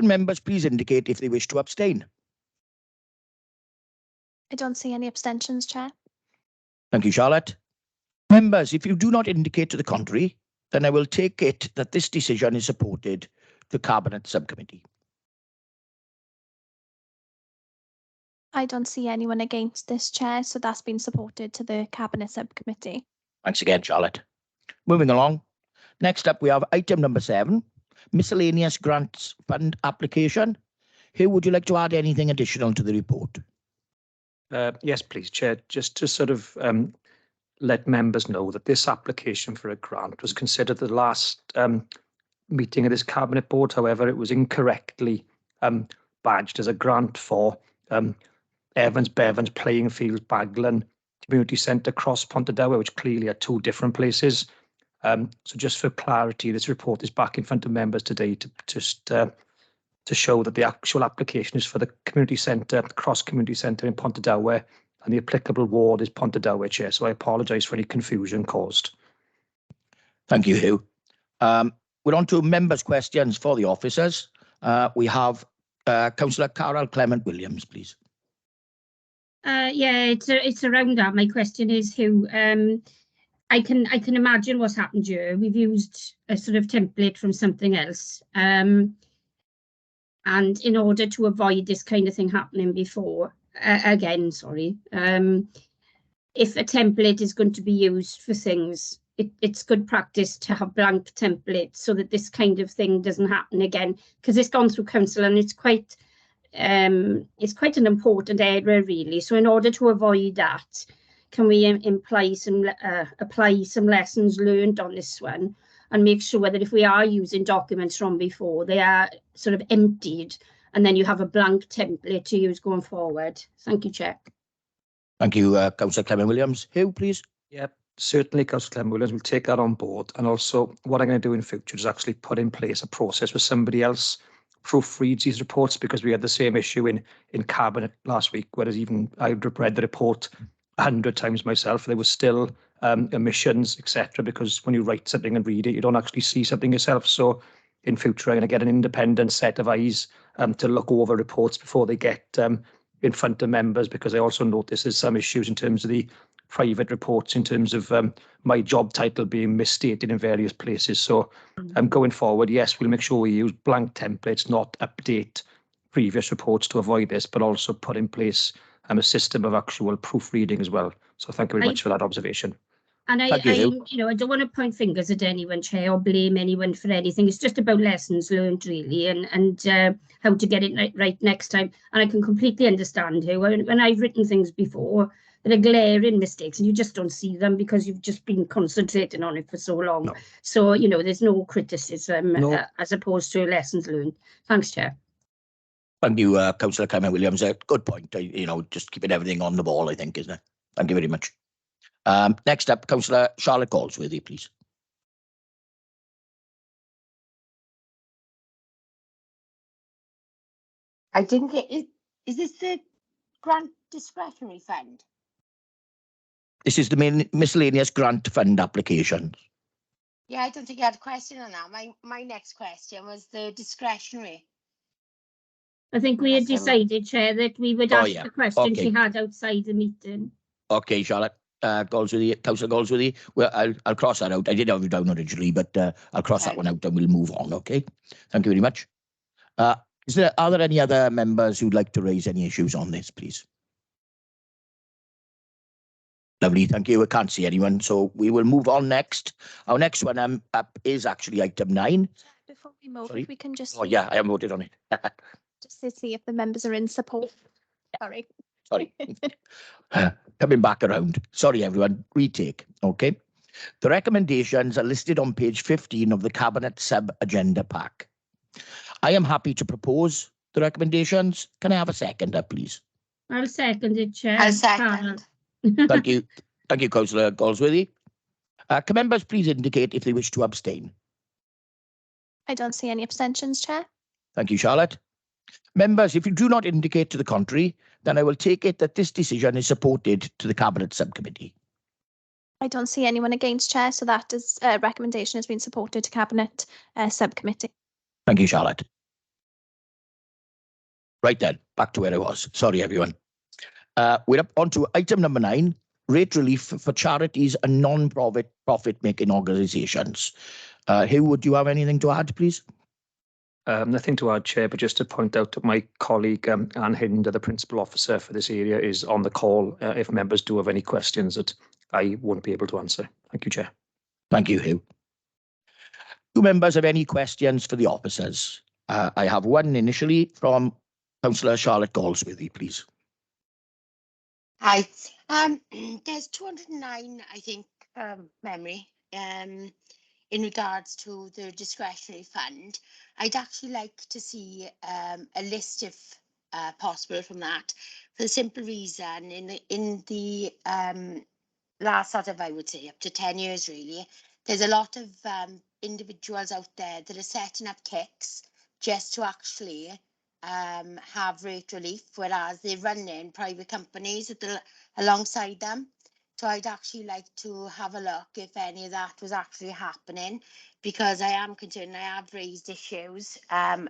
members please indicate if they wish to abstain? I don't see any abstentions, Chair. Thank you, Charlotte. Members, if you do not indicate to the contrary, then I will take it that this decision is supported to Cabinet Subcommittee. I don't see anyone against this, Chair, so that's been supported to the Cabinet Subcommittee. Thanks again, Charlotte. Moving along. Next up, we have item number 7, miscellaneous grants fund application. Hugh, would you like to add anything additional to the report? Yes, please, Chair. Just to sort of let members know that this application for a grant was considered the last meeting of this Cabinet Board. However, it was incorrectly badged as a grant for Evans Bevans Playing Field Baglan Community Centre Cross Pontardawe, which clearly are two different places. So just for clarity, this report is back in front of members today to just to show that the actual application is for the community centre, Cross Community Centre in Pontardawe, and the applicable ward is Pontardawe, Chair. So I apologise for any confusion caused. Thank you, Hugh. We're on to members' questions for the officers. We have Councillor Carol Clement Williams, please. Yeah, it's around that. My question is, Hugh, I can imagine what's happened here. We've used a sort of template from something else. And in order to avoid this kind of thing happening before, again, sorry, if a template is going to be used for things, it's good practice to have blank templates so that this kind of thing doesn't happen again, because it's gone through council and it's quite an important area, really. So in order to avoid that, can we apply some lessons learned on this one and make sure that if we are using documents from before, they are sort of emptied and then you have a blank template to use going forward? Thank you, Chair. Thank you, Councillor Clement Williams. Hugh, please. Yep, certainly, Councillor Clement Williams. We'll take that on board. And also, what I'm going to do in future is actually put in place a process with somebody else proofreads these reports, because we had the same issue in Cabinet last week, whereas even I'd read the report 100 times myself, there was still omissions, etc., because when you write something and read it, you don't actually see something yourself. So in future, I'm going to get an independent set of eyes to look over reports before they get in front of members, because I also notice there's some issues in terms of the private reports, in terms of my job title being misstated in various places. So going forward, yes, we'll make sure we use blank templates, not update previous reports to avoid this, but also put in place a system of actual proofreading as well. So thank you very much for that observation. And I don't want to point fingers at anyone, Chair, or blame anyone for anything. It's just about lessons learned, really, and how to get it right next time. And I can completely understand how, when I've written things before, there are glaring mistakes and you just don't see them because you've just been concentrating on it for so long. No. So, there's no criticism as opposed to lessons learned. Thanks, Chair. Thank you, Councillor Clement-Williams. Good point. Just keeping everything on the ball, I think, isn't it? Thank you very much. Next up, Councillor Charlotte Galsworthy, please. I didn't get it. Is this the grant discretionary fund? This is the main miscellaneous grant fund application. Yeah, I don't think I had a question on that. My next question was the discretionary. I think we had decided, Chair, that we would ask the question she had outside the meeting. Okay, Charlotte. Councillor Galsworthy. Well, I'll cross that out. I did have it down originally, but I'll cross that one out and we'll move on. Okay. Thank you very much. Are there any other members who'd like to raise any issues on this, please? Lovely, thank you. I can't see anyone, so we will move on next. Our next one up is actually item 9. Before we move, if we can just... Oh, yeah, I haven't voted on it. Just to see if the members are in support. Sorry. Sorry. Coming back around. Sorry, everyone. Retake. Okay. The recommendations are listed on page 15 of the Cabinet sub-agenda pack. I am happy to propose the recommendations. Can I have a seconder, please? I'll second it, Chair. I'll second. Thank you. Thank you, Councillor Galsworthy. Can members please indicate if they wish to abstain? I don't see any abstentions, Chair. Thank you, Charlotte. Members, if you do not indicate to the contrary, then I will take it that this decision is supported to the Cabinet Subcommittee. I don't see anyone against, Chair, so that recommendation has been supported to Cabinet Subcommittee. Thank you, Charlotte. Right then, back to where I was. Sorry, everyone. We're up on to item number 9, rate relief for charities and non-profit making organisations. Hugh, would you have anything to add, please? Nothing to add, Chair, but just to point out that my colleague, Anne Hinder, the Principal Officer for this area, is on the call if members do have any questions that I won't be able to answer. Thank you, Chair. Thank you, Hugh. Do members have any questions for the officers? I have one initially from Councillor Charlotte Galsworthy, please. Hi. There's 209, I think, memory. In regards to the discretionary fund, I'd actually like to see a list, if possible, from that, for the simple reason in the last sort of, I would say, up to 10 years, really, there's a lot of individuals out there that are setting up kicks just to actually have rate relief, whereas they're running private companies alongside them. So I'd actually like to have a look if any of that was actually happening, because I am concerned. I have raised issues, around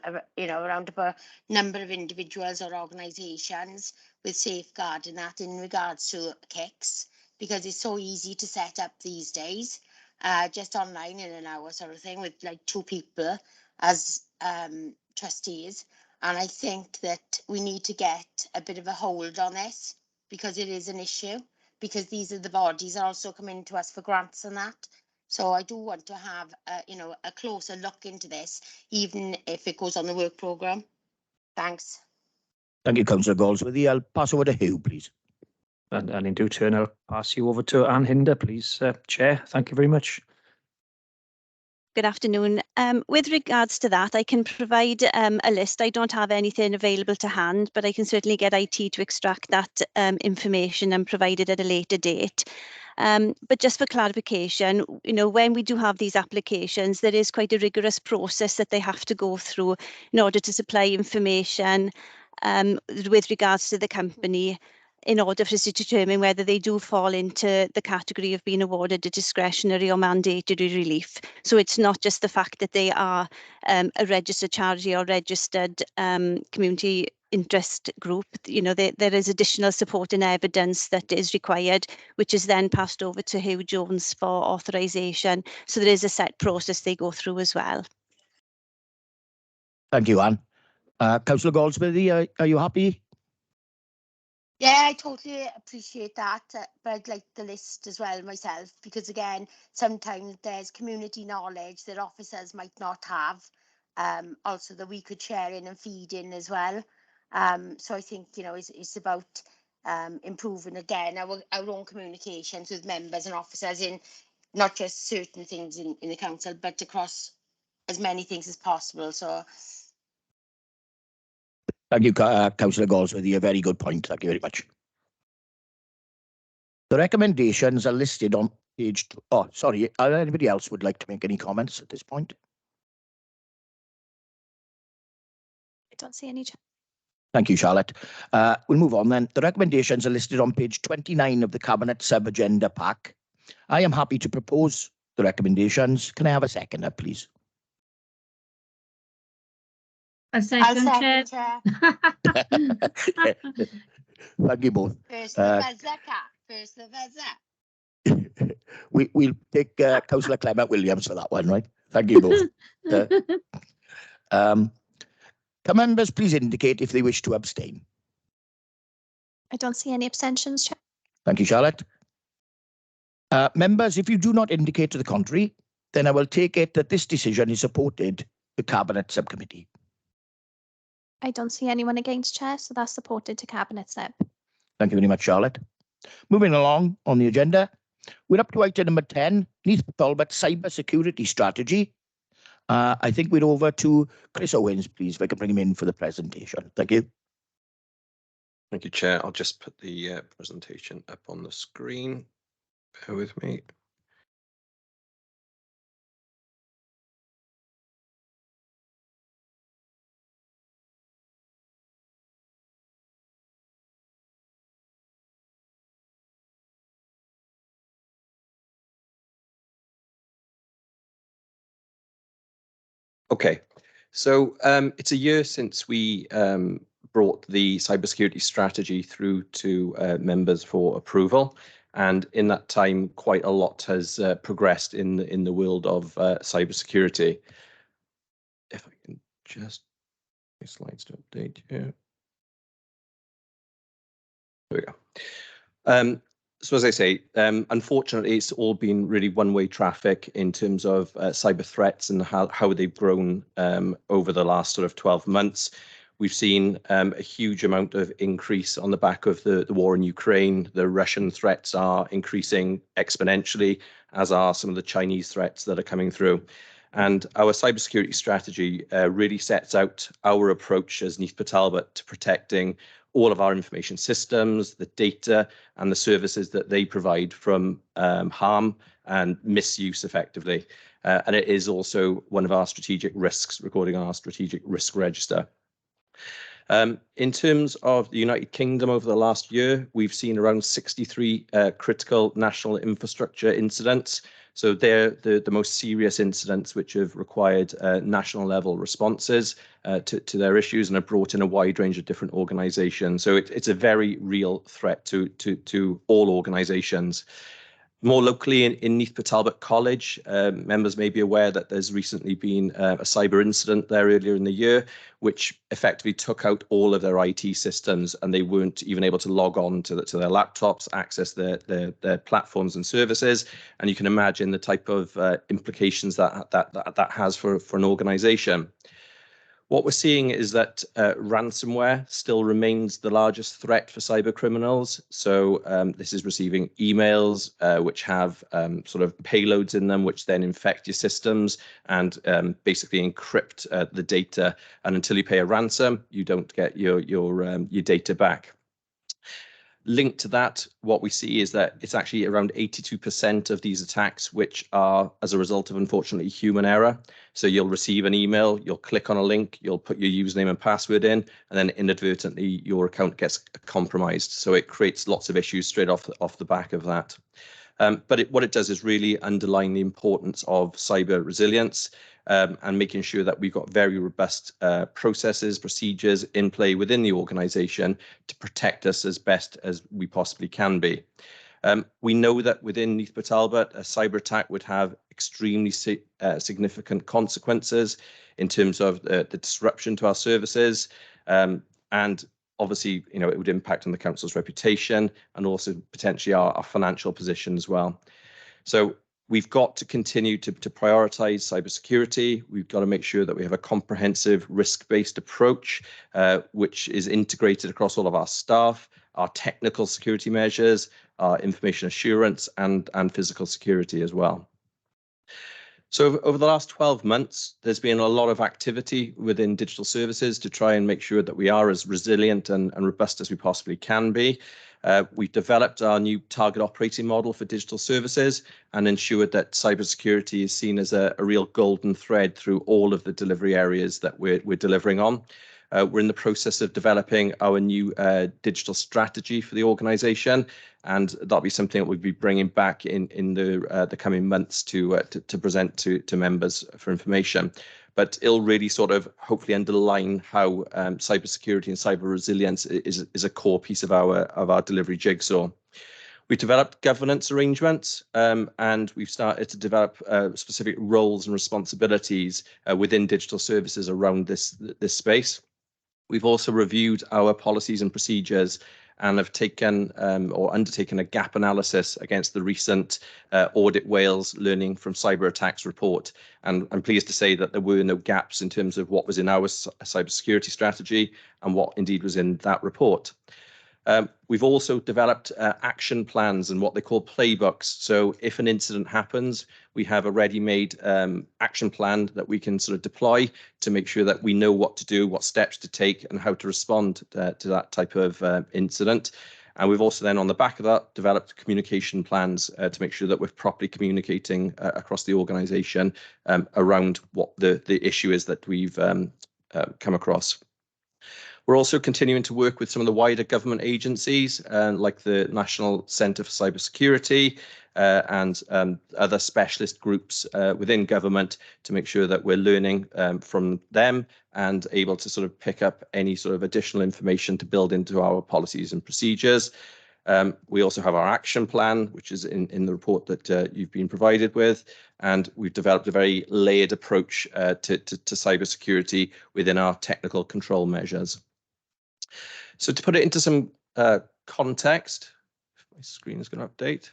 a number of individuals or organisations with safeguarding that in regards to kicks, because it's so easy to set up these days, just online in an hour sort of thing, with like 2 people as trustees. And I think that we need to get a bit of a hold on this, because it is an issue. Because these are the bodies are also coming to us for grants and that. So I do want to have, a closer look into this, even if it goes on the work programme. Thanks. Thank you, Councillor Galsworthy. I'll pass over to Hugh, please. And in due turn, I'll pass you over to Anne Hinder, please, Chair. Thank you very much. Good afternoon. With regards to that, I can provide a list. I don't have anything available to hand, but I can certainly get IT to extract that information and provide it at a later date. But just for clarification, when we do have these applications, there is quite a rigorous process that they have to go through in order to supply information with regards to the company, in order for us to determine whether they do fall into the category of being awarded a discretionary or mandatory relief. So it's not just the fact that they are a registered charity or registered community interest group. There is additional support and evidence that is required, which is then passed over to Hugh Jones for authorisation. So there is a set process they go through as well. Thank you, Anne. Councillor Goldsworthy, are you happy? Yeah, I totally appreciate that, but I'd like the list as well myself, because again, sometimes there's community knowledge that officers might not have, also that we could share in and feed in as well. So I think, it's about improving again our own communications with members and officers in not just certain things in the council, but across as many things as possible. So Thank you, Councillor Goldsworthy. A very good point. Thank you very much. The recommendations are listed on page 2. Oh, sorry. Anybody else would like to make any comments at this point? I don't see any. Thank you, Charlotte. We'll move on then. The recommendations are listed on page 29 of the Cabinet sub-agenda pack. I am happy to propose the recommendations. Can I have a seconder, please? A second, Chair. Thank you both. First the buzzer, Kat. First the buzzer. We'll take Councillor Clement Williams for that one, right? Thank you both. Can members please indicate if they wish to abstain? I don't see any abstentions, Chair. Thank you, Charlotte. Members, if you do not indicate to the contrary, then I will take it that this decision is supported the Cabinet Subcommittee. I don't see anyone against, Chair, so that's supported to Cabinet Sub. Thank you very much, Charlotte. Moving along on the agenda, we're up to item number 10, Neath Talbot Cyber Security Strategy. I think we're over to Chris Owens, please, if I can bring him in for the presentation. Thank you. Thank you, Chair. I'll just put the presentation up on the screen. Bear with me. Okay, so it's a year since we brought the cybersecurity strategy through to members for approval, and in that time, quite a lot has progressed in the world of cybersecurity. If I can just slides to update here. There we go. So as I say, unfortunately, it's all been really one-way traffic in terms of cyber threats and how they've grown over the last sort of 12 months. We've seen a huge amount of increase on the back of the war in Ukraine. The Russian threats are increasing exponentially, as are some of the Chinese threats that are coming through. And our cybersecurity strategy really sets out our approach as Neath Talbot to protecting all of our information systems, the data and the services that they provide from harm and misuse effectively. And it is also one of our strategic risks, recording our strategic risk register. In terms of the United Kingdom over the last year, we've seen around 63 critical national infrastructure incidents. So they're the most serious incidents which have required national level responses to their issues and have brought in a wide range of different organisations. So it's a very real threat to all organisations. More locally in Neath Talbot College, members may be aware that there's recently been a cyber incident there earlier in the year, which effectively took out all of their IT systems, and they weren't even able to log on to their laptops, access their platforms and services. And you can imagine the type of implications that has for an organisation. What we're seeing is that ransomware still remains the largest threat for cyber criminals. So this is receiving emails which have sort of payloads in them, which then infect your systems and basically encrypt the data. And until you pay a ransom, you don't get your data back. Linked to that, what we see is that it's actually around 82% of these attacks which are as a result of, unfortunately, human error. So you'll receive an email, you'll click on a link, you'll put your username and password in, and then inadvertently your account gets compromised. So it creates lots of issues straight off the back of that. But what it does is really underline the importance of cyber resilience and making sure that we've got very robust processes, procedures in play within the organisation to protect us as best as we possibly can be. We know that within Neath Talbot, a cyber attack would have extremely significant consequences in terms of the disruption to our services, and obviously, it would impact on the council's reputation and also potentially our financial position as well. So we've got to continue to prioritise cybersecurity. We've got to make sure that we have a comprehensive risk-based approach, which is integrated across all of our staff, our technical security measures, our information assurance, and physical security as well. So over the last 12 months, there's been a lot of activity within digital services to try and make sure that we are as resilient and robust as we possibly can be. We've developed our new target operating model for digital services and ensured that cybersecurity is seen as a real golden thread through all of the delivery areas that we're delivering on. We're in the process of developing our new digital strategy for the organisation, and that'll be something that we'll be bringing back in the coming months to present to members for information. But it'll really sort of hopefully underline how cybersecurity and cyber resilience is a core piece of our delivery jigsaw. We've developed governance arrangements and we've started to develop specific roles and responsibilities within digital services around this space. We've also reviewed our policies and procedures and have taken or undertaken a gap analysis against the recent Audit Wales Learning from Cyber Attacks report. And I'm pleased to say that there were no gaps in terms of what was in our cybersecurity strategy and what indeed was in that report. We've also developed action plans and what they call playbooks. So if an incident happens, we have a ready-made action plan that we can sort of deploy to make sure that we know what to do, what steps to take, and how to respond to that type of incident. And we've also then, on the back of that, developed communication plans to make sure that we're properly communicating across the organisation around what the issue is that we've come across. We're also continuing to work with some of the wider government agencies, like the National Centre for Cybersecurity and other specialist groups within government to make sure that we're learning from them and able to sort of pick up any sort of additional information to build into our policies and procedures. We also have our action plan, which is in the report that you've been provided with, and we've developed a very layered approach to cybersecurity within our technical control measures. So to put it into some context, my screen is going to update.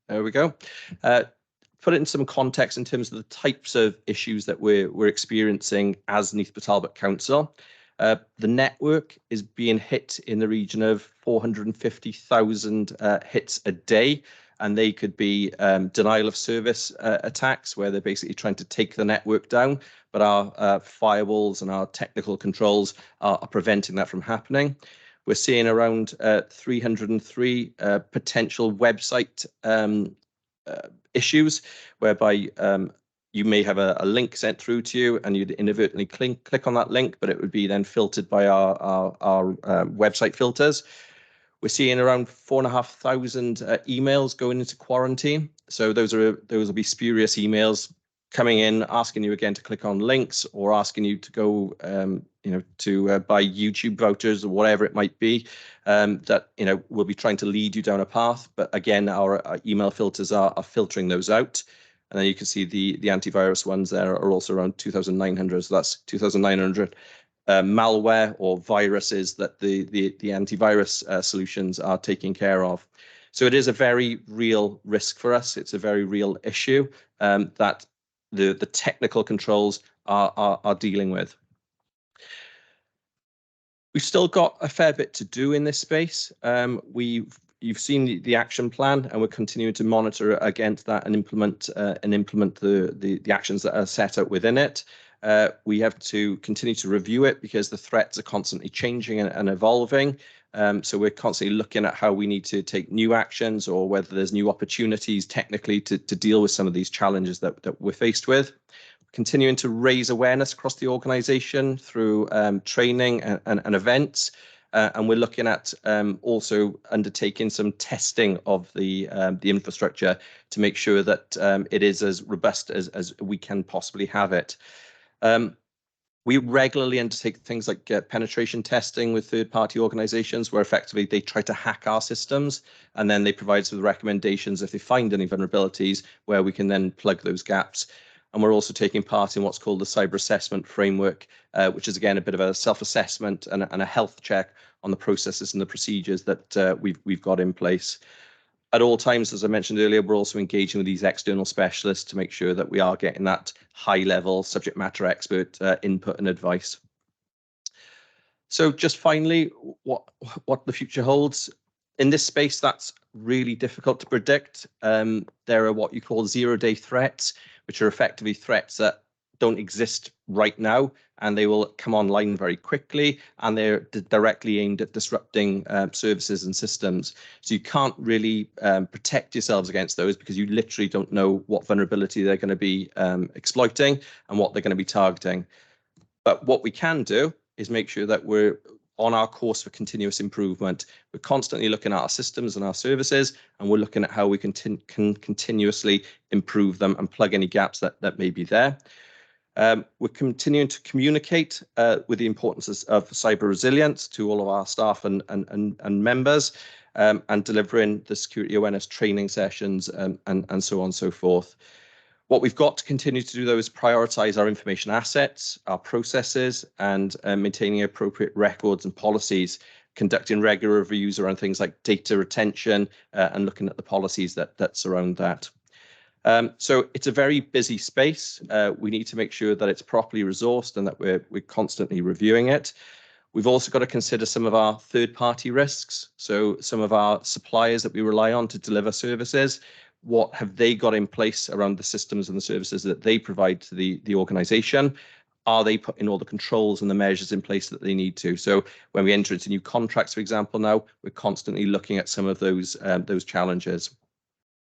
There we go. Put it in some context in terms of the types of issues that we're experiencing as Neath Talbot Council. The network is being hit in the region of 450,000 hits a day, and they could be denial of service attacks where they're basically trying to take the network down, but our firewalls and our technical controls are preventing that from happening. We're seeing around 303 potential website issues whereby you may have a link sent through to you and you'd inadvertently click on that link, but it would be then filtered by our website filters. We're seeing around 4,500 emails going into quarantine. So those will be spurious emails coming in, asking you again to click on links or asking you to go, to buy YouTube vouchers or whatever it might be, that, will be trying to lead you down a path. But again, our email filters are filtering those out. And then you can see the antivirus ones there are also around 2,900. So that's 2,900 malware or viruses that the antivirus solutions are taking care of. So it is a very real risk for us. It's a very real issue that the technical controls are dealing with. We've still got a fair bit to do in this space. You've seen the action plan, and we're continuing to monitor against that and implement the actions that are set out within it. We have to continue to review it because the threats are constantly changing and evolving. So we're constantly looking at how we need to take new actions, or whether there's new opportunities technically to deal with some of these challenges that we're faced with. Continuing to raise awareness across the organisation through training and events. And we're looking at also undertaking some testing of the infrastructure to make sure that it is as robust as we can possibly have it. We regularly undertake things like penetration testing with third-party organisations, where effectively they try to hack our systems, and then they provide us with recommendations if they find any vulnerabilities, where we can then plug those gaps. And we're also taking part in what's called the cyber assessment framework, which is again a bit of a self-assessment and a health check on the processes and the procedures that we've got in place. At all times, as I mentioned earlier, we're also engaging with these external specialists to make sure that we are getting that high-level subject matter expert input and advice. So just finally, what the future holds. In this space, that's really difficult to predict. There are what you call zero-day threats, which are effectively threats that don't exist right now, and they will come online very quickly, and they're directly aimed at disrupting services and systems. So you can't really protect yourselves against those, because you literally don't know what vulnerability they're going to be exploiting and what they're going to be targeting. But what we can do is make sure that we're on our course for continuous improvement. We're constantly looking at our systems and our services, and we're looking at how we can continuously improve them and plug any gaps that may be there. We're continuing to communicate with the importance of cyber resilience to all of our staff and members, and delivering the security awareness training sessions and so on and so forth. What we've got to continue to do, though, is prioritise our information assets, our processes, and maintaining appropriate records and policies, conducting regular reviews around things like data retention and looking at the policies that surround that. So it's a very busy space. We need to make sure that it's properly resourced and that we're constantly reviewing it. We've also got to consider some of our third-party risks. So some of our suppliers that we rely on to deliver services, what have they got in place around the systems and the services that they provide to the organisation? Are they putting all the controls and the measures in place that they need to? So when we enter into new contracts, for example, now, we're constantly looking at some of those challenges.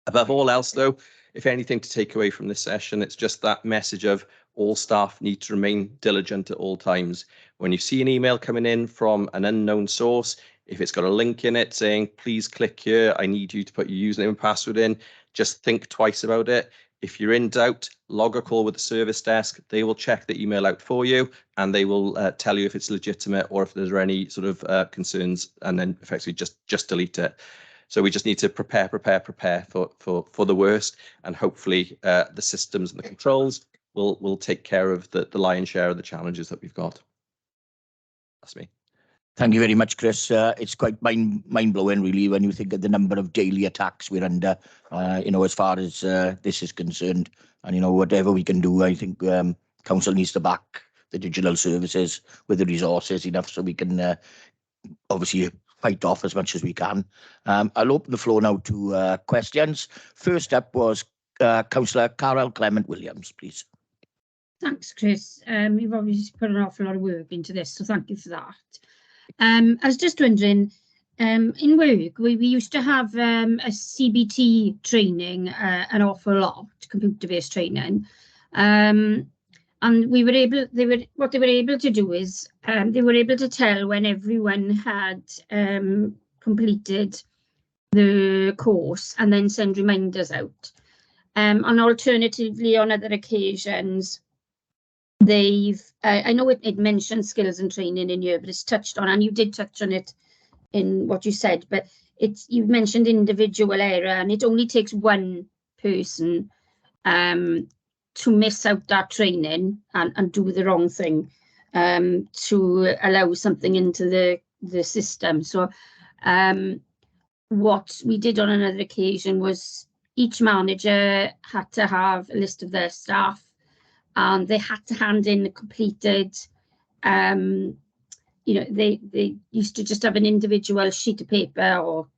Above all else, though, if anything to take away from this session, it's just that message of all staff need to remain diligent at all times. When you see an email coming in from an unknown source, if it's got a link in it saying, please click here, I need you to put your username and password in, just think twice about it. If you're in doubt, log a call with the service desk. They will check the email out for you, and they will tell you if it's legitimate or if there's any sort of concerns, and then effectively just delete it. So we just need to prepare for the worst, and hopefully the systems and the controls will take care of the lion's share of the challenges that we've got. That's me. Thank you very much, Chris. It's quite mind-blowing, really, when you think of the number of daily attacks we're under, as far as this is concerned. And, whatever we can do, I think Council needs to back the digital services with the resources enough so we can obviously fight off as much as we can. I'll open the floor now to questions. First up was Councillor Carol Clement-Williams, please. Thanks, Chris. You've obviously put an awful lot of work into this, so thank you for that. I was just wondering, in work, we used to have a CBT training, an awful lot, computer-based training, and we were able. What they were able to do is they were able to tell when everyone had completed the course and then send reminders out. And alternatively, on other occasions, I know it mentions skills and training in here, but it's touched on, and you did touch on it in what you said, but you've mentioned individual error, and it only takes one person to miss out that training and do the wrong thing to allow something into the system. So what we did on another occasion was each manager had to have a list of their staff, and they had to hand in a completed you know, they used to just have an individual sheet of paper or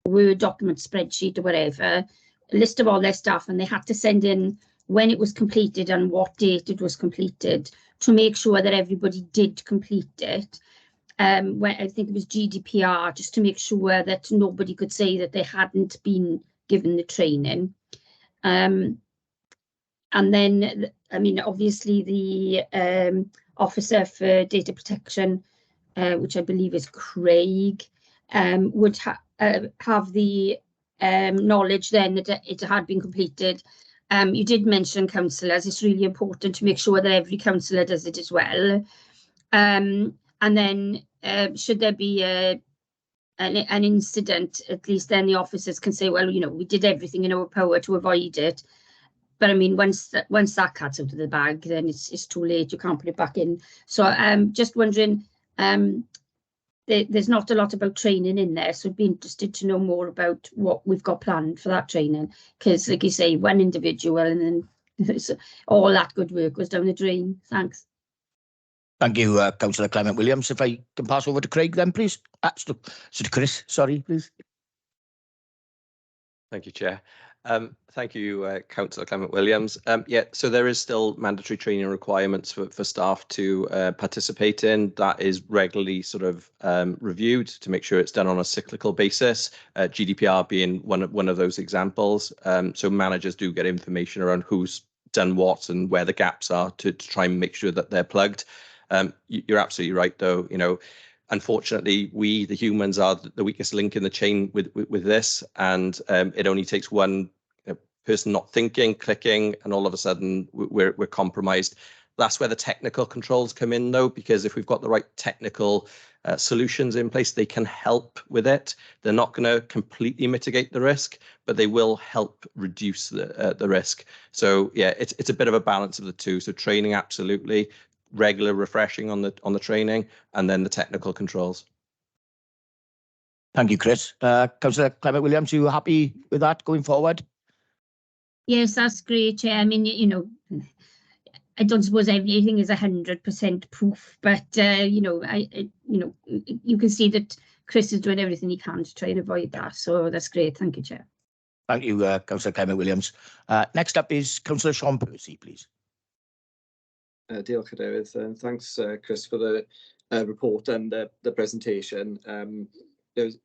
Word document spreadsheet or whatever, a list of all their stuff, and they had to send in when it was completed and what date it was completed to make sure that everybody did complete it. When I think it was GDPR, just to make sure that nobody could say that they hadn't been given the training. And then, I mean, obviously the Officer for Data Protection, which I believe is Craig, would have the knowledge then that it had been completed. You did mention councillors. It's really important to make sure that every councillor does it as well. And then should there be an incident, at least then the officers can say, well, you know, we did everything in our power to avoid it. But I mean, once that cat's out of the bag, then it's too late. You can't put it back in. So just wondering, there's not a lot about training in there, so I'd be interested to know more about what we've got planned for that training. Because, like you say, one individual, and then all that good work goes down the drain. Thanks. Thank you, Councillor Clement Williams. If I can pass over to Craig then, please. So to Chris, sorry, please. Thank you, Chair. Thank you, Councillor Clement Williams. Yeah, so there is still mandatory training requirements for staff to participate in. That is regularly sort of reviewed to make sure it's done on a cyclical basis, GDPR being one of those examples. So managers do get information around who's done what and where the gaps are to try and make sure that they're plugged. You're absolutely right, though. You know, unfortunately, we, the humans, are the weakest link in the chain with this, and it only takes one person not thinking, clicking, and all of a sudden we're compromised. That's where the technical controls come in, though, because if we've got the right technical solutions in place, they can help with it. They're not going to completely mitigate the risk, but they will help reduce the risk. So yeah, it's a bit of a balance of the two. So training, absolutely, regular refreshing on the training, and then the technical controls. Thank you, Chris. Councillor Clement Williams, are you happy with that going forward? Yes, that's great, Chair. I mean, you know, I don't suppose everything is 100% proof, but you know, you can see that Chris is doing everything he can to try and avoid that. So that's great. Thank you, Chair. Thank you, Councillor Clement Williams. Next up is Councillor Sean Percy, please. Diolch, Cadeirydd, and thanks, Chris, for the report and the presentation. This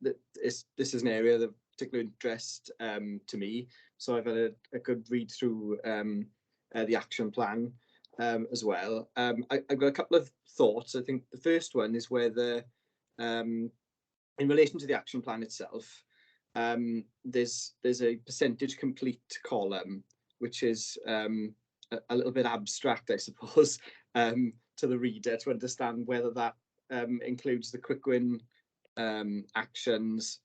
is an area that particular interest to me, so I've had a good read through the action plan as well. I've got a couple of thoughts. I think the first one is whether, in relation to the action plan itself, there's a percentage complete column, which is a little bit abstract, I suppose, to the reader to understand whether that includes the quick win actions.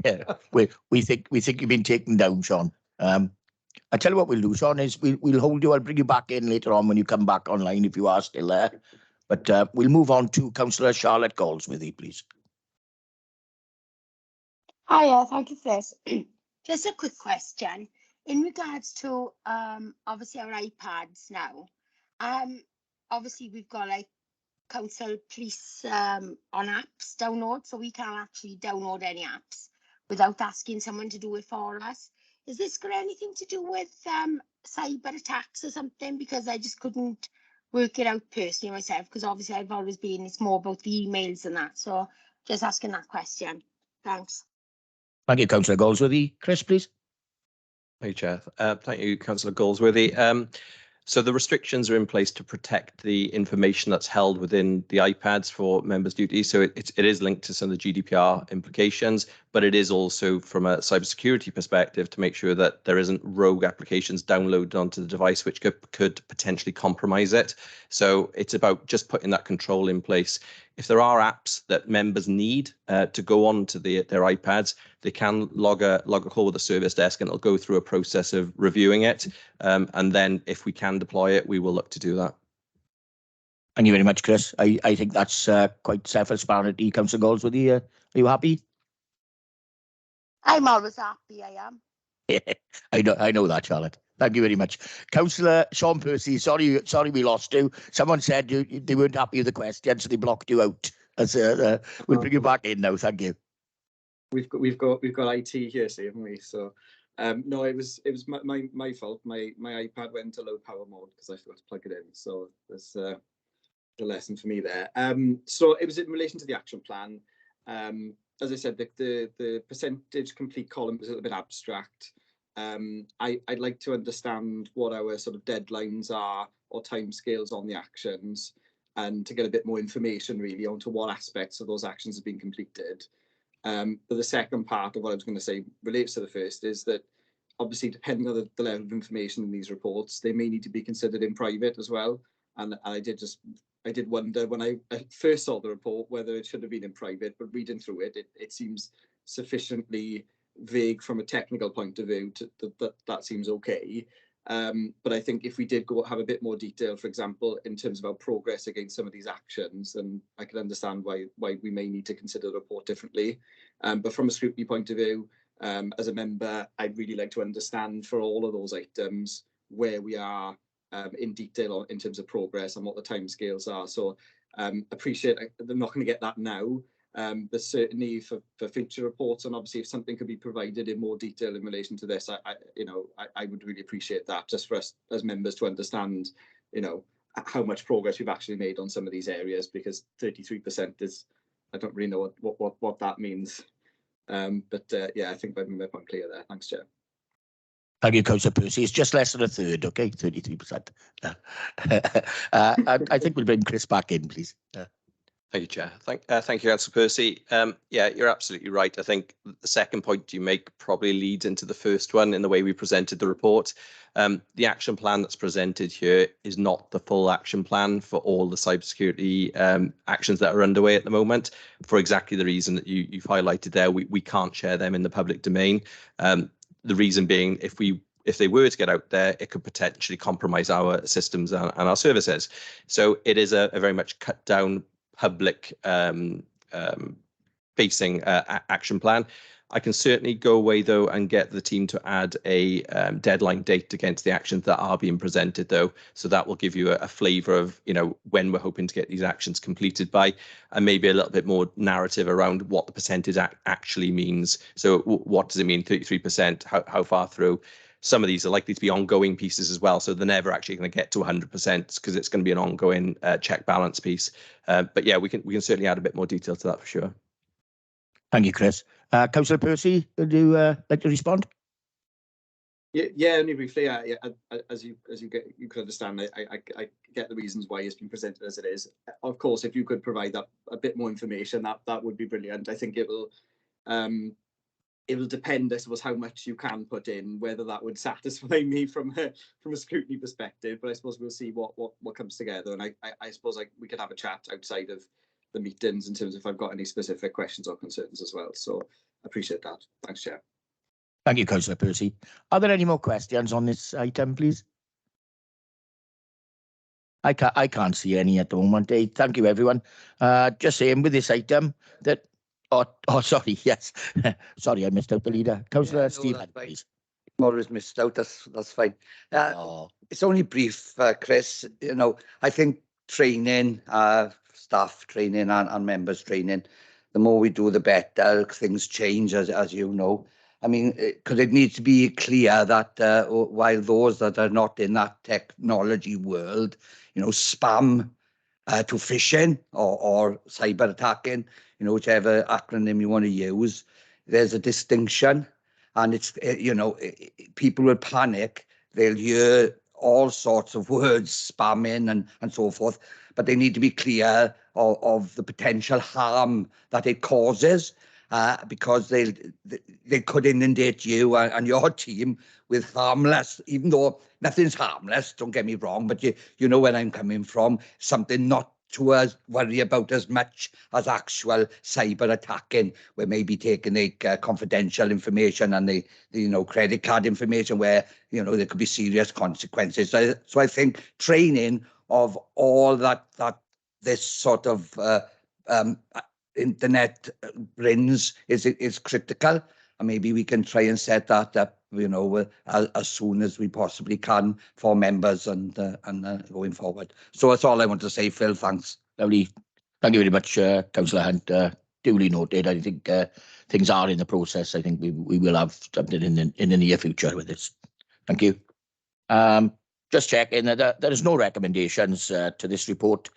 Yeah, we think you've been taken down, Sean. I tell you what we'll do, Sean, is we'll hold you. I'll bring you back in later on when you come back online if you are still there. But we'll move on to Councillor Charlotte Goldsworthy, please. Hiya, thank you for this. Just a quick question in regards to obviously our iPads now. Obviously we've got like council police on apps download, so we can't actually download any apps without asking someone to do it for us. Is this got anything to do with cyber attacks or something? Because I just couldn't work it out personally myself, because obviously I've always been, it's more about the emails and that. So just asking that question. Thanks. Thank you, Councillor Goldsworthy. Chris, please. Thank you, Chair. Thank you, Councillor Goldsworthy. So the restrictions are in place to protect the information that's held within the iPads for members' duties. So it is linked to some of the GDPR implications, but it is also from a cybersecurity perspective to make sure that there isn't rogue applications downloaded onto the device which could potentially compromise it. So it's about just putting that control in place. If there are apps that members need to go on to their iPads, they can log a call with the service desk, and it'll go through a process of reviewing it. And then if we can deploy it, we will look to do that. Thank you very much, Chris. I think that's quite self-explanatory. Councillor Goldsworthy, are you happy? I'm always happy, I am. I know that, Charlotte. Thank you very much. Councillor Sean Percy, sorry we lost you. Someone said they weren't happy with the question, so they blocked you out. We'll bring you back in now. Thank you. We've got IT here, see, haven't we? So no, it was my fault. My iPad went to low power mode because I forgot to plug it in. So there's the lesson for me there. So it was in relation to the action plan. As I said, the percentage complete column is a little bit abstract. I'd like to understand what our sort of deadlines are or timescales on the actions, and to get a bit more information really onto what aspects of those actions have been completed. But the second part of what I was going to say relates to the first, is that obviously depending on the level of information in these reports, they may need to be considered in private as well. And I did wonder when I first saw the report whether it should have been in private, but reading through it, it seems sufficiently vague from a technical point of view that seems okay. But I think if we did have a bit more detail, for example, in terms of our progress against some of these actions, then I could understand why we may need to consider the report differently. But from a scrutiny point of view, as a member, I'd really like to understand for all of those items where we are in detail in terms of progress and what the timescales are. So appreciate I'm not going to get that now. But certainly for future reports, and obviously if something could be provided in more detail in relation to this, I would really appreciate that, just for us as members to understand, how much progress we've actually made on some of these areas, because 33% is, I don't really know what that means. Yeah, I think I've made my point clear there. Thanks, Chair. Thank you, Councillor Percy. It's just less than a third, okay? 33%. I think we'll bring Chris back in, please. Thank you, Chair. Thank you, Councillor Percy. Yeah, you're absolutely right. I think the second point you make probably leads into the first one in the way we presented the report. The action plan that's presented here is not the full action plan for all the cybersecurity actions that are underway at the moment, for exactly the reason that you've highlighted there. We can't share them in the public domain. The reason being, if they were to get out there, it could potentially compromise our systems and our services. So it is a very much cut down public facing action plan. I can certainly go away though and get the team to add a deadline date against the actions that are being presented though, so that will give you a flavour of when we're hoping to get these actions completed by, and maybe a little bit more narrative around what the percentage actually means. So what does it mean, 33%, how far through? Some of these are likely to be ongoing pieces as well, so they're never actually going to get to 100% because it's going to be an ongoing check balance piece. But yeah, we can certainly add a bit more detail to that for sure. Thank you, Chris. Councillor Percy, would you like to respond? Yeah, only briefly. As you could understand, I get the reasons why it's been presented as it is. Of course, if you could provide that a bit more information, that would be brilliant. I think it will depend, I suppose, how much you can put in, whether that would satisfy me from a scrutiny perspective. But I suppose we'll see what comes together, and I suppose we could have a chat outside of the meetings in terms of if I've got any specific questions or concerns as well. So I appreciate that. Thanks, Chair. Thank you, Councillor Percy. Are there any more questions on this item, please? I can't see any at the moment. Thank you, everyone. Just saying with this item that. Oh, sorry. Yes, sorry, I missed out the leader. Councillor Steve, please. Morris missed out. That's fine. It's only brief, Chris. I think training, staff training and members training, the more we do, the better. Things change, as you know. I mean, because it needs to be clear that while those that are not in that technology world, spam to phishing or cyber attacking, whichever acronym you want to use, there's a distinction. And it's, people will panic. They'll hear all sorts of words, spamming and so forth, but they need to be clear of the potential harm that it causes, because they could inundate you and your team with harmless, even though nothing's harmless, don't get me wrong, but you know where I'm coming from, something not to worry about as much as actual cyber attacking, where maybe taking the confidential information and the credit card information, where there could be serious consequences. So I think training of all that this sort of internet brings is critical, and maybe we can try and set that up you know, as soon as we possibly can for members and going forward. So that's all I want to say, Phil. Thanks. Lovely. Thank you very much, Councillor Hunt. Duly noted. I think things are in the process. I think we will have something in the near future with this. Thank you. Just checking that there is no recommendations to this report.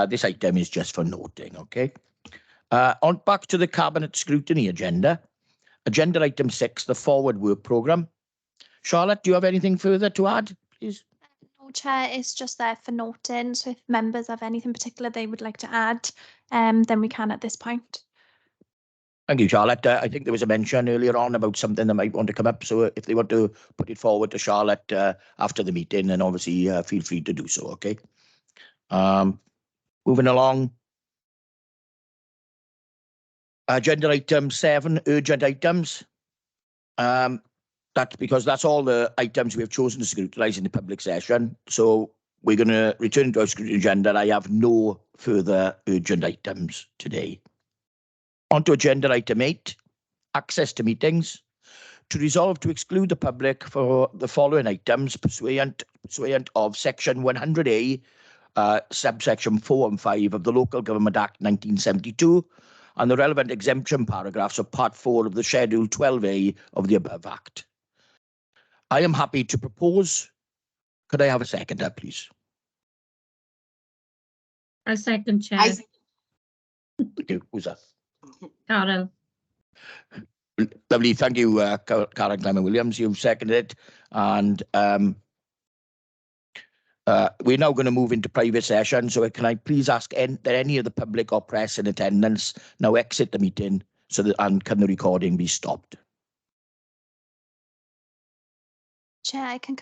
This item is just for noting. Okay. On back to the Cabinet Scrutiny agenda. Agenda item 6, the Forward Work Programme. Charlotte, do you have anything further to add, please? No, Chair, it's just there for noting. So if members have anything particular they would like to add, then we can at this point. Thank you, Charlotte. I think there was a mention earlier on about something that might want to come up. So if they want to put it forward to Charlotte after the meeting, then obviously feel free to do so. Okay. Moving along. Agenda item 7, urgent items. That's because that's all the items we have chosen to scrutinise in the public session. So we're going to return to our scrutiny agenda. I have no further urgent items today. On to agenda item 8, access to meetings. To resolve to exclude the public for the following items pursuant of section 100A, subsection 4 and 5 of the Local Government Act 1972 and the relevant exemption paragraphs of part 4 of the schedule 12A of the above act. I am happy to propose. Could I have a seconder, please? I second, Chair. Thank you. Who's that? Carol. Lovely. Thank you, Karen Clement-Williams. You've seconded it. And we're now going to move into private session. So can I please ask that any of the public or press in attendance now exit the meeting and can the recording be stopped? Chair, I can